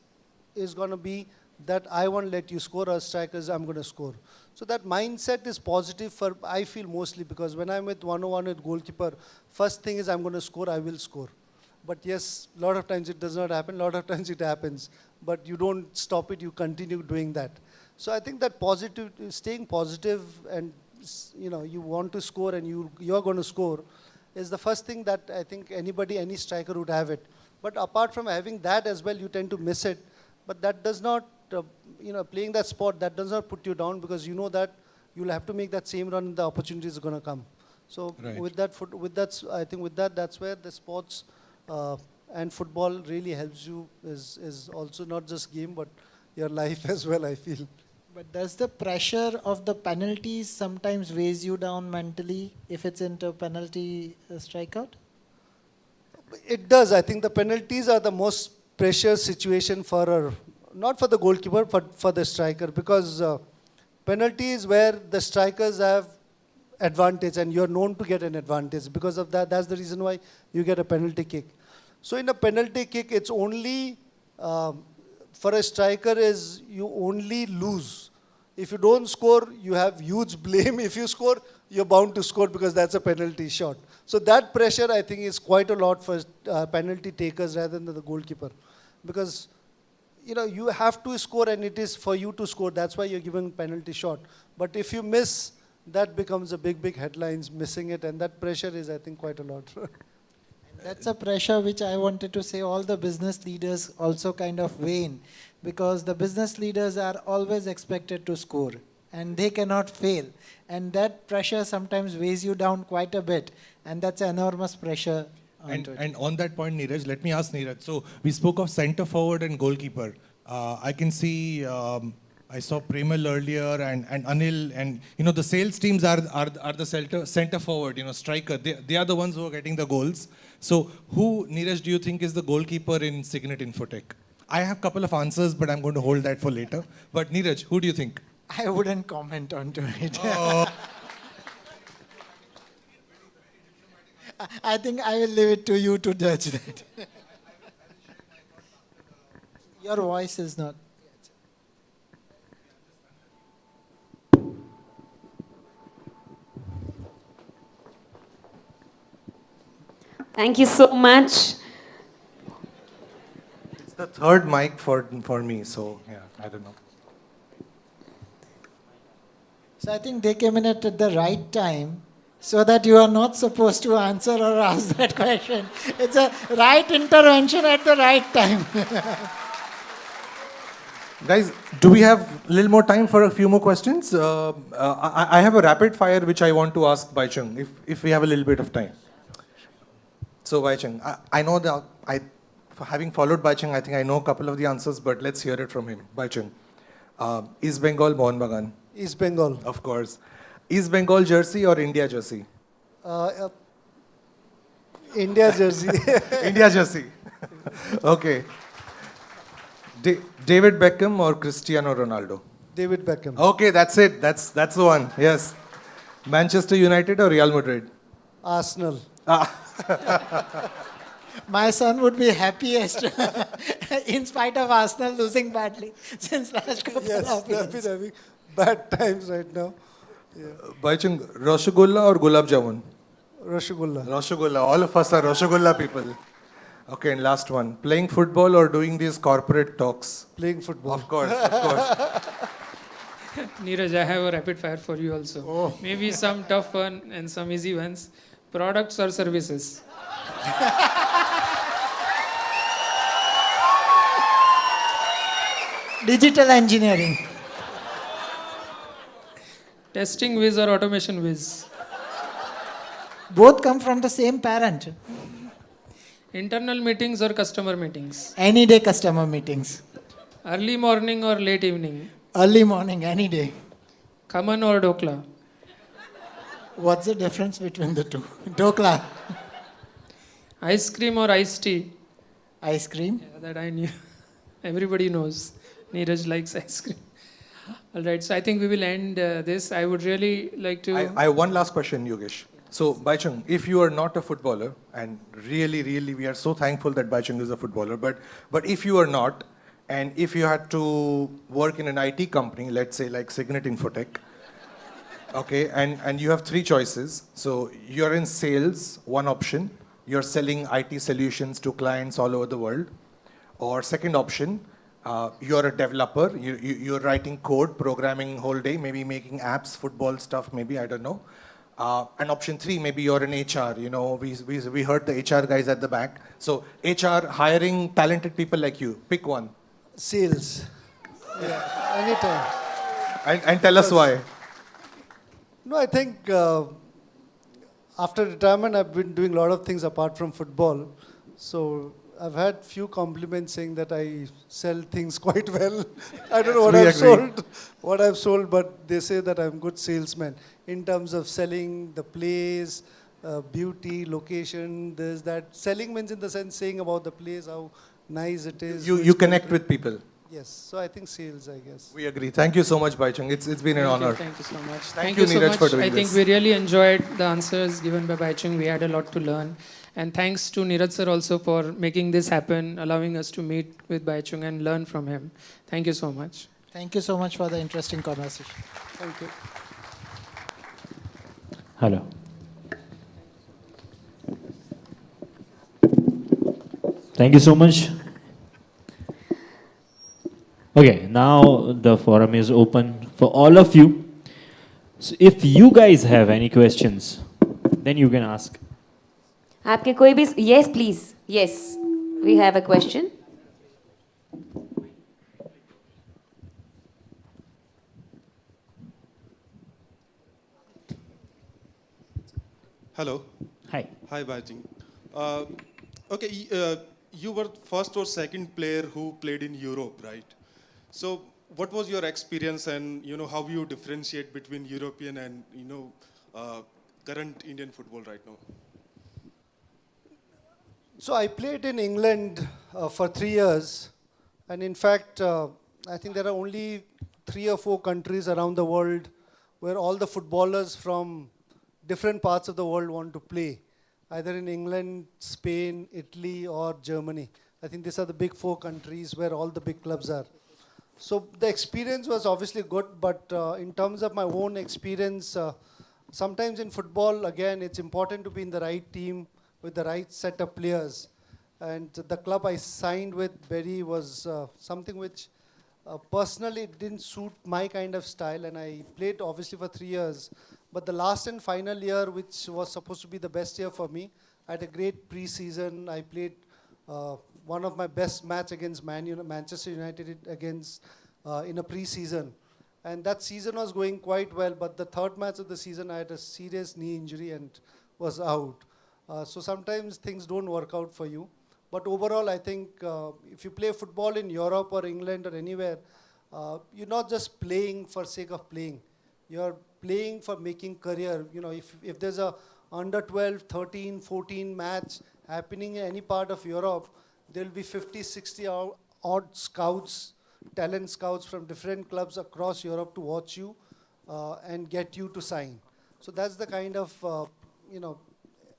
is going to be that I won't let you score, or strikers, I'm going to score. So that mindset is positive for, I feel, mostly, because when I'm with one-on-one with goalkeeper, first thing is I'm going to score, I will score. But yes, a lot of times it does not happen, a lot of times it happens. But you don't stop it, you continue doing that. So I think that staying positive and, you want to score and you're going to score, is the first thing that I think any striker would have it. But apart from having that as well, you tend to miss it. But that does not, playing that sport, that does not put you down, because you know that you'll have to make that same run and the opportunity is going to come. So Right. I think that's where the sports and football really helps you, is also not just game, but your life as well, I feel. But does the pressure of the penalties sometimes weighs you down mentally if it's into penalty strikeout? It does. I think the penalties are the most precious situation not for the goalkeeper, but for the striker, because penalty is where the strikers have advantage and you're known to get an advantage. Because of that, that's the reason why you get a penalty kick. So in a penalty kick, it's only, for a striker, is you only lose. If you don't score, you have huge blame. If you score, you're bound to score because that's a penalty shot. So that pressure, I think, is quite a lot for penalty takers rather than the goalkeeper. Because, you have to score and it is for you to score. That's why you're given penalty shot. But if you miss, that becomes a big headlines, missing it. And that pressure is, I think, quite a lot. That's a pressure which I wanted to say all the business leaders also kind of wane, because the business leaders are always expected to score and they cannot fail. And that pressure sometimes weighs you down quite a bit, and that's enormous pressure. And on that point, Neeraj, let me ask Neeraj. So we spoke of center forward and goalkeeper. I can see, I saw Premal earlier and Anil, and the sales teams are the center forward, striker. They are the ones who are getting the goals. So who, Neeraj, do you think is the goalkeeper in Cygnet Infotech? I have a couple of answers, but I'm going to hold that for later. But Neeraj, who do you think? I wouldn't comment on to it. I think I will leave it to you to judge that. Your voice is not. Thank you so much. It's the third mic for me, so yeah, I don't know. So I think they came in at the right time. so that you are not supposed to answer or ask that question. It's a right intervention at the right time. Guys, do we have a little more time for a few more questions? I have a rapid fire which I want to ask Bai Chung, if we have a little bit of time. So Bai Chung, I know that having followed Bai Chung, I think I know a couple of the answers, but let's hear it from him. Bai Chung, East Bengal, Mohan Bagan, East Bengal. of course. East Bengal jersey or India jersey? India jersey. India jersey. Okay. David Beckham or Cristiano Ronaldo? David Beckham. Okay, that's it. That's the one. Yes. Manchester United or Real Madrid? Arsenal. My son would be happiest in spite of Arsenal losing badly since last couple Yes, of they've years. been having bad times right now. Baichung, Rasgulla or Gulab Jamun? Rasgulla. Rasgulla. All of us are Rasgulla people. Okay, and last one. Playing football or doing these corporate talks? Playing football. Of course, of course. Neeraj, I have a rapid fire for you also. Maybe some tough one and some easy ones. Products or services? Digital engineering. Testing whiz or automation whiz? Both come from the same parent. Internal meetings or customer meetings? Any day customer meetings. Early morning or late evening? Early morning, any day. Khaman or dokla? What's the difference between the two? Dokla. Ice cream or iced tea? Ice cream. Yeah, that I knew. Everybody knows. Neeraj likes ice cream. All right, so I think we will end this. I would really like to. I have one last question, Yogesh. So, Baichung, if you are not a footballer, and really, really, we are so thankful that Baichung is a footballer, but if you are not, and if you had to work in an IT company, let's say like Cygnet Infotech, okay, and you have three choices. So, you're in sales, one option, you're selling IT solutions to clients all over the world, or second option, you're a developer, you're writing code, programming whole day, maybe making apps, football stuff, maybe, I don't know. And option three, maybe you're in HR, you know, we heard the HR guys at the back. So HR hiring talented people like you, pick one. Sales. Yeah, anytime. And tell us why. No, I think after retirement, I've been doing a lot of things apart from football. So I've had few compliments saying that I sell things quite well. I don't know what I've sold, but they say that I'm good salesman in terms of selling the place, beauty, location. There's that selling means in the sense saying about the place, how nice it is. You connect with people. Yes, so I think sales, I guess. We agree. Thank you so much, Baichung. It's been an honor. Thank you so much. Thank you, Neeraj, for doing I think this. we really enjoyed the answers given by Baichung. We had a lot to learn. And thanks to Neeraj sir also for making this happen, allowing us to meet with Baichung and learn from him. Thank you so much. Thank you so much for the interesting conversation. Thank you. Hello. Thank you so much. Okay, now the forum is open for all of you. So if you guys have any questions, then you can ask. आपके कोई भी yes please yes we have a question. Hello. Hi. Hi, Bajing. Okay, you were first or second player who played in Europe, right? So, what was your experience, and how you differentiate between European and current Indian football right now? So I played in England for 3 years, and in fact, I think there are only 3 or 4 countries around the world where all the footballers from different parts of the world want to play, either in England, Spain, Italy, or Germany. I think these are the big 4 countries where all the big clubs are. So the experience was obviously good, but in terms of my own experience, sometimes in football, again, it's important to be in the right team with the right set of players. And the club I signed with, Berry, was something which personally didn't suit my kind of style, and I played obviously for 3 years. But the last and final year, which was supposed to be the best year for me, I had a great pre-season. I played one of my best match against Manchester United against in a pre-season. And that season was going quite well, but the third match of the season, I had a serious knee injury and was out. So sometimes things don't work out for you. But overall, I think if you play football in Europe or England or anywhere, you're not just playing for sake of playing. You're playing for making career. You know, if there's a under 12, 13, 14 match happening in any part of Europe, there'll be 50, 60 odd scouts, talent scouts from different clubs across Europe to watch you and get you to sign. So that's the kind of, you know,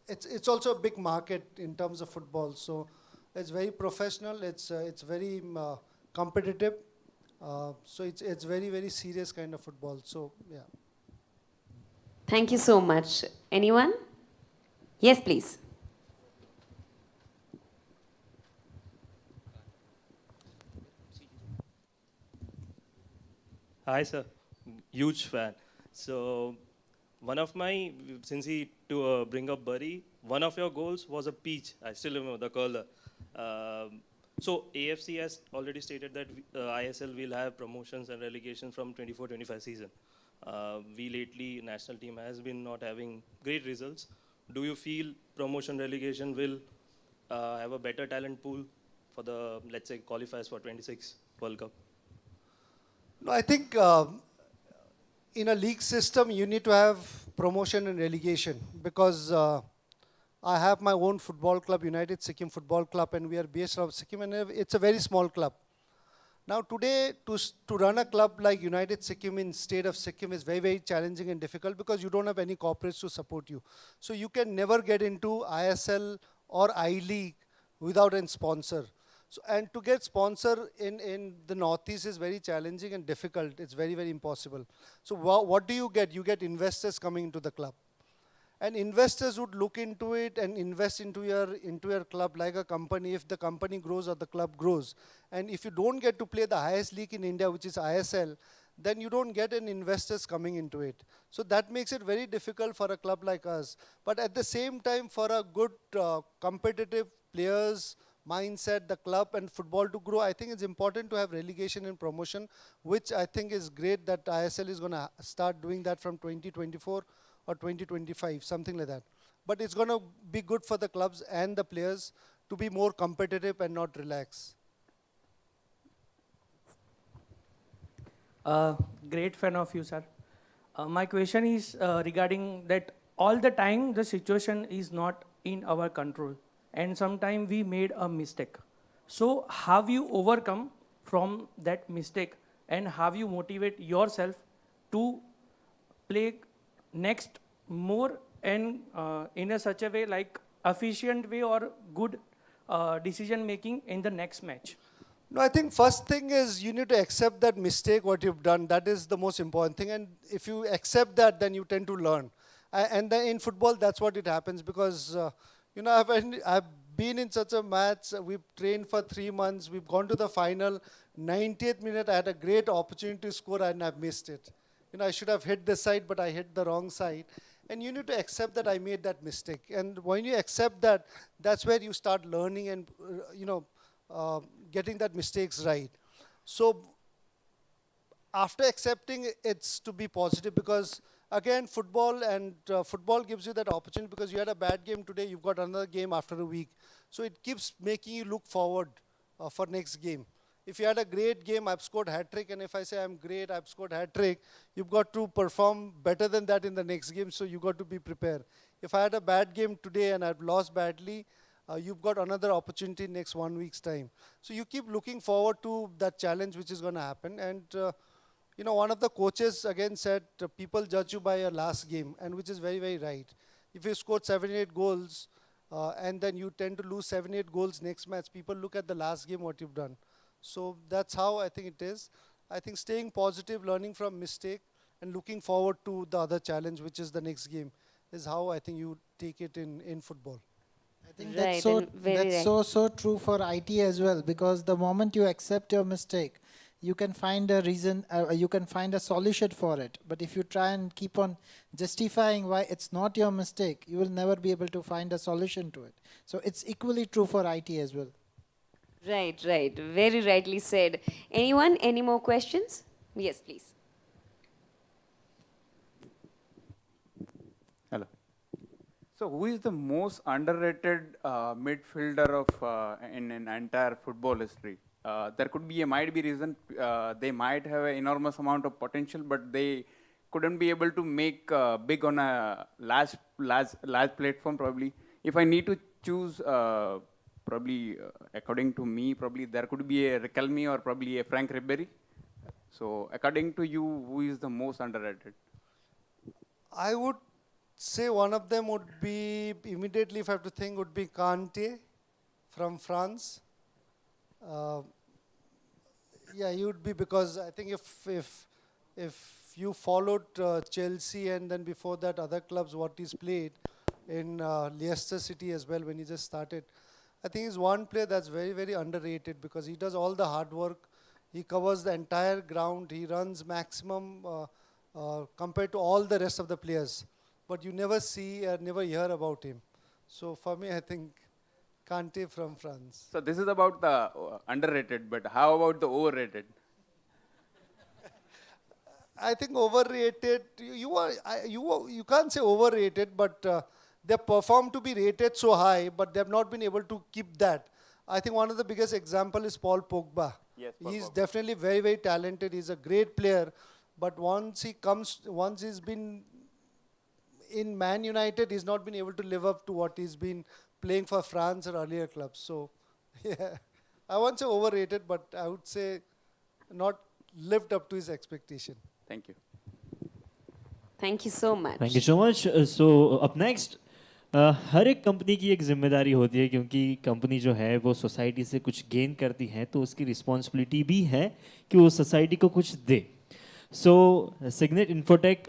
it's also a big market in terms of football. So it's very professional. It's very competitive. So it's very, very serious kind of football. So yeah. Thank you so much. Anyone? Yes, please. Hi, sir. Huge fan. So, one of my, since he to bring up Buddy, one of your goals was a peach. I still remember the color. So, AFC has already stated that ISL will have promotions and relegation from 24-25 season. We lately, national team has been not having great results. Do you feel promotion relegation will have a better talent pool for the, let's say, qualifiers for 26 World Cup? No, I think in a league system, you need to have promotion and relegation because I have my own football club, United Sikkim Football Club, and we are based out of Sikkim, and it's a very small club. Now today, to run a club like United Sikkim in state of Sikkim is very, very challenging and difficult because you don't have any corporates to support you. So you can never get into ISL or I-League without a sponsor. So, and to get sponsor in the Northeast is very challenging and difficult. It's very, very impossible. So what do you get? You get investors coming into the club. And investors would look into it and invest into your club like a company if the company grows or the club grows. And if you don't get to play the highest league in India, which is ISL, then you don't get any investors coming into it. So that makes it very difficult for a club like us. But at the same time, for a good competitive players, mindset, the club and football to grow, I think it's important to have relegation and promotion, which I think is great that ISL is going to start doing that from 2024 or 2025, something like that. But it's going to be good for the clubs and the players to be more competitive and not relax. Great fan of you, sir. My question is regarding that all the time the situation is not in our control and sometimes we made a mistake. So have you overcome from that mistake and have you motivate yourself to play next more and in a such a way like efficient way or good decision making in the next match? No, I think first thing is you need to accept that mistake, what you've done. That is the most important thing. And if you accept that, then you tend to learn. And then in football, that's what it happens because, you know, I've been in such a match. We've trained for 3 months. We've gone to the final. 90th minute, I had a great opportunity to score and I've missed it. You know, I should have hit this side, but I hit the wrong side. And you need to accept that I made that mistake. And when you accept that, that's where you start learning and, you know, getting that mistakes right. So after accepting, it's to be positive because again, football gives you that opportunity because you had a bad game today, you've got another game after a week. So it keeps making you look forward for next game. If you had a great game, I've scored hat-trick, and if I say I'm great, I've scored hat-trick, you've got to perform better than that in the next game, so you've got to be prepared. If I had a bad game today and I've lost badly, you've got another opportunity next 1 week's time. So you keep looking forward to that challenge which is going to happen. And you know, one of the coaches again said, people judge you by your last game, and which is very, very right. If you scored 7, 8 goals, and then you tend to lose 7, 8 goals next match, people look at the last game, what you've done. So that's how I think it is. I think staying positive, learning from mistake, and looking forward to the other challenge, which is the next game, is how I think you take it in football. I think that's so right. so true for IT as well, because the moment you accept your mistake, you can find a reason, you can find a solution for it. But if you try and keep on justifying why it's not your mistake, you will never be able to find a solution to it. So it's equally true for IT as well. Right, right. Very rightly said. Anyone? Any more questions? Yes, please. Hello. So, who is the most underrated midfielder of in an entire football history? There could be might be reason they might have an enormous amount of potential, but they couldn't be able to make big on a large platform. Probably, if I need to choose, probably according to me, probably there could be a Riquelme or probably a Frank Ribery. So, according to you, who is the most underrated? I would say one of them would be, immediately if I have to think, would be Kante from France. Yeah, he would be, because I think if you followed Chelsea and then before that other clubs, what he's played in Leicester City as well when he just started, I think he's one player that's very, very underrated because he does all the hard work. He covers the entire ground. He runs maximum compared to all the rest of the players. But you never see or never hear about him. So for me, I think Kante from France. So this is about the underrated, but how about the overrated? I think overrated. You can't say overrated, but they perform to be rated so high, but they have not been able to keep that. I think one of the biggest example is Paul Pogba. Yes, Paul He's Pogba. definitely very, very talented. He's a great player, but once he's been in Man United, he's not been able to live up to what he's been playing for France or earlier clubs. So, yeah, I won't say overrated, but I would say not lived up to his expectation. Thank you. Thank you so much. Thank you so much. So up next, हर एक company की एक जिम्मेदारी होती है क्योंकि company जो है वो सोसाइटी से कुछ गेन करती है तो उसकी रिस्पॉन्सिबिलिटी भी है कि वो सोसाइटी को कुछ दे. सो सिग्नेट इन्फोटेक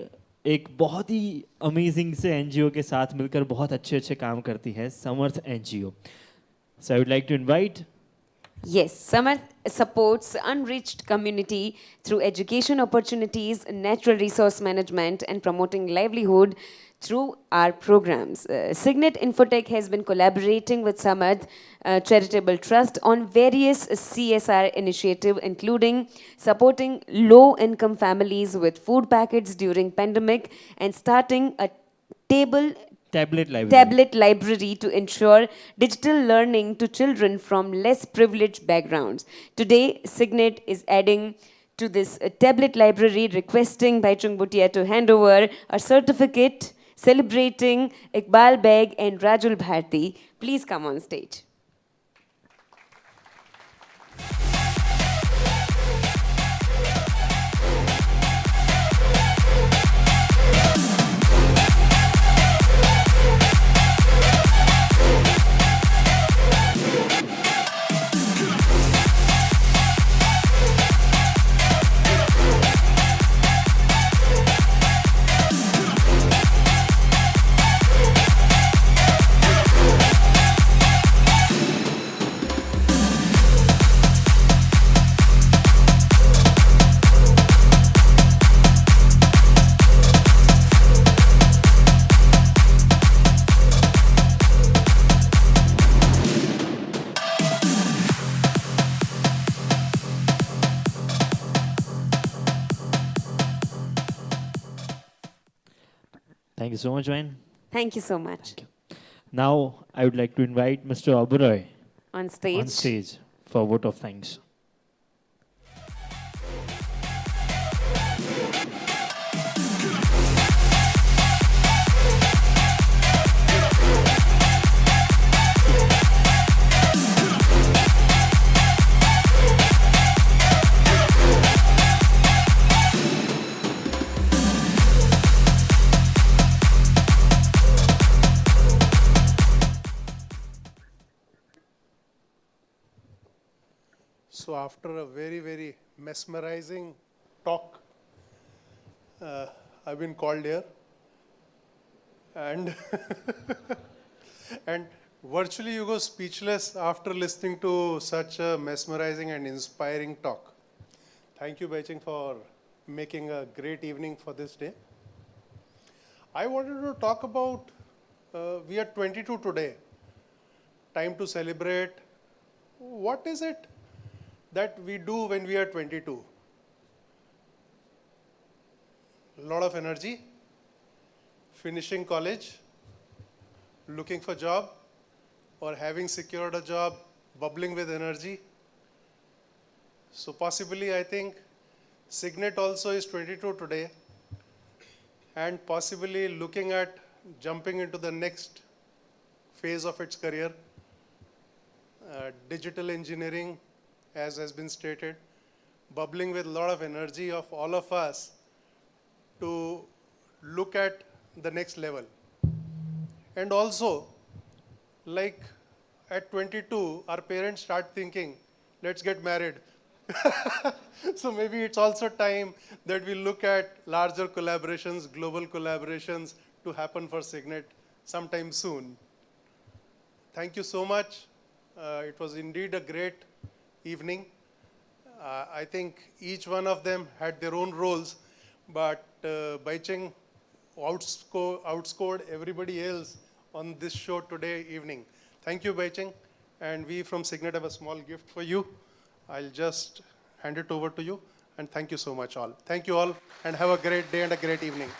एक बहुत ही अमेजिंग से एनजीओ के साथ मिलकर बहुत अच्छे अच्छे काम करती है, Samarth NGO. So I would like to invite. Yes, Samarth supports unreached community through education opportunities, natural resource management, and promoting livelihood through our programs. Cygnet Infotech has been collaborating with Samarth Charitable Trust on various CSR initiatives, including supporting low-income families with food packets during pandemic and starting a tablet library to ensure digital learning to children from less privileged backgrounds. Today, Cygnet is adding to this tablet library, requesting Baichung Bhutia to hand over a certificate celebrating Iqbal Beg and Rajul Bharti. Please come on stage. Thank you so much, Wayne. Thank you so much. Now, I would like to invite Mr. Oberoi On stage. for a vote of thanks. So after a very, very mesmerizing talk, I've been called here. And, and virtually you go speechless after listening to such a mesmerizing and inspiring talk. Thank you, Baiching, for making a great evening for this day. I wanted to talk about, we are 22 today. Time to celebrate. What is it that we do when we are 22? A lot of energy, finishing college, looking for job, or having secured a job, bubbling with energy. So possibly, I think Cygnet also is 22 today, and possibly looking at jumping into the next phase of its career, digital engineering, as has been stated, bubbling with a lot of energy of all of us to look at the next level. And also, like at 22, our parents start thinking, let's get married. So maybe it's also time that we look at larger collaborations, global collaborations to happen for Cygnet sometime soon. Thank you so much. It was indeed a great evening. I think each one of them had their own roles, but Baicheng outscored everybody else on this show today evening. Thank you, Baicheng. And we from Cygnet have a small gift for you. I'll just hand it over to you. And thank you so much, all. Thank you all, and have a great day and a great evening.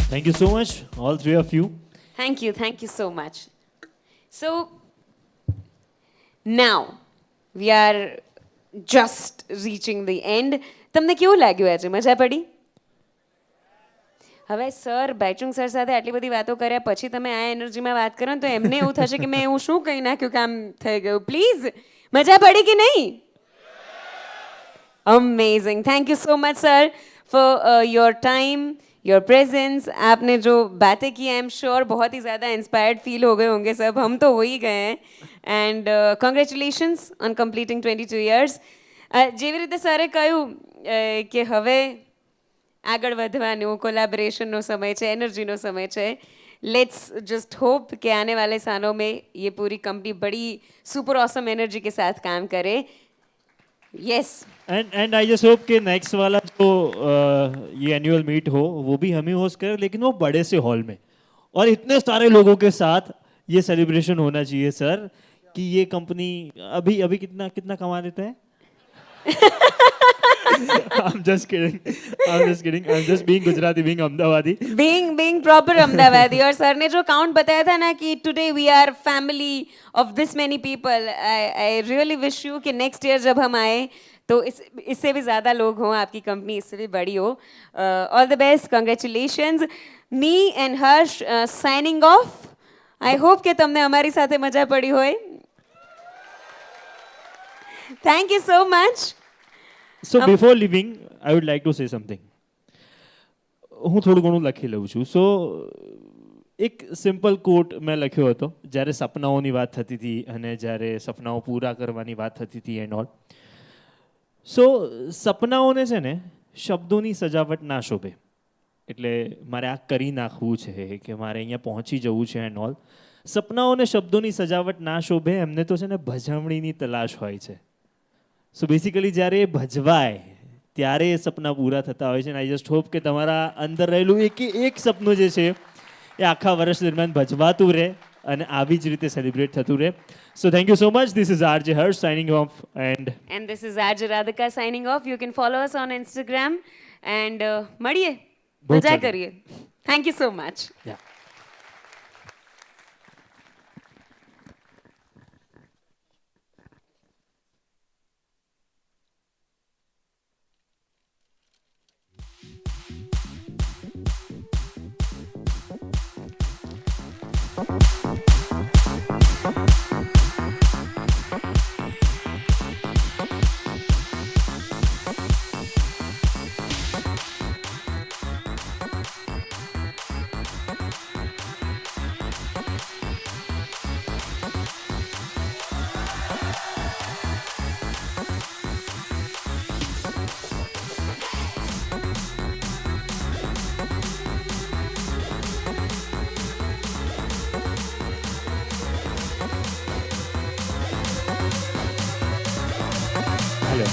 Thank you so much, all three of you. Thank you so much. So, now, we are just reaching the end. તમને કેવું લાગ્યું આજે મજા પડી? હવે sir બાયચુંગ sir સાથે આટલી બધી વાતો કર્યા પછી તમે આ એનર્જીમાં વાત કરો ને તો એમને એવું થશે કે મેં એવું શું કહી નાખ્યું કે આમ થઈ ગયું. પ્લીઝ મજા પડી કે નહીં? Amazing. Thank you so much, sir, for your time, your presence. आपने जो बातें की, आई एम श्योर बहुत ही ज़्यादा इंस्पायर्ड फील हो गए होंगे सब. हम तो हो ही गए हैं. And congratulations on completing 22 years. જેવી રીતે સરે કહ્યું કે હવે આગળ વધવાનું કોલાબોરેશનનો સમય છે, એનર્જીનો સમય છે. लेट्स जस्ट होप कि आने वाले सालों में ये पूरी कंपनी बड़ी सुपर ऑसम एनर्जी के साथ काम करे. Yes and I just hope कि नेक्स्ट वाला जो ये एनुअल मीट हो वो भी हम ही होस्ट करें, लेकिन वो बड़े से हॉल में और इतने सारे लोगों के साथ ये सेलिब्रेशन होना चाहिए सर कि ये कंपनी अभी अभी कितना कितना कमा लेते हैं. I'm just kidding. I'm just being Gujarati, being Ahmedabadi. Being proper Ahmedabadi. और सर ने जो काउंट बताया था ना कि today we are family of this many people. I really wish you कि next year जब हम आए तो इससे भी ज़्यादा लोग हों, आपकी कंपनी इससे भी बड़ी हो. All the best. Congratulations. Me and Harsh signing off. I hope કે તમને અમારી સાથે મજા પડી હોય. Thank you so much. So before leaving, I would like to say something. હું થોડું ઘણું લખી લઉં છું. સો એક સિમ્પલ કોટ મેં લખ્યો હતો જ્યારે સપનાઓની વાત થતી હતી અને જ્યારે સપનાઓ પૂરા કરવાની વાત થતી હતી એન્ડ ઓલ. સો સપનાઓને છે ને શબ્દોની સજાવટ ના શોભે. એટલે મારે આ કરી નાખવું છે કે મારે અહીંયા પહોંચી જવું છે એન્ડ ઓલ. સપનાઓને શબ્દોની સજાવટ ના શોભે, એમને તો છે ને ભજવણીની તલાશ હોય છે. સો બેસિકલી જ્યારે એ ભજવાય ત્યારે એ સપના પૂરા થતા હોય છે. અને આઈ જસ્ટ હોપ કે તમારા અંદર રહેલું એક સપનું જે છે એ આખા વર્ષ દરમિયાન ભજવાતું રહે અને આવી જ રીતે સેલિબ્રેટ થતું રહે. So thank you so much. This is RJ Harsh signing off and this is RJ Radhika signing off. You can follow us on Instagram and મળીએ, મજા કરીએ. Thank you so much. Yeah.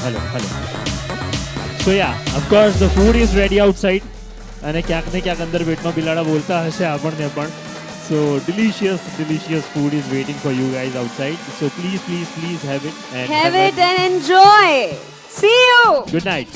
Hello. So yeah, of course the food is ready outside. અને ક્યાંક ને ક્યાંક અંદર પેટમાં બિલાડા બોલતા હશે આપણને પણ. So delicious food is waiting for you guys outside. So please have it and Have it and enjoy. See you. Good night.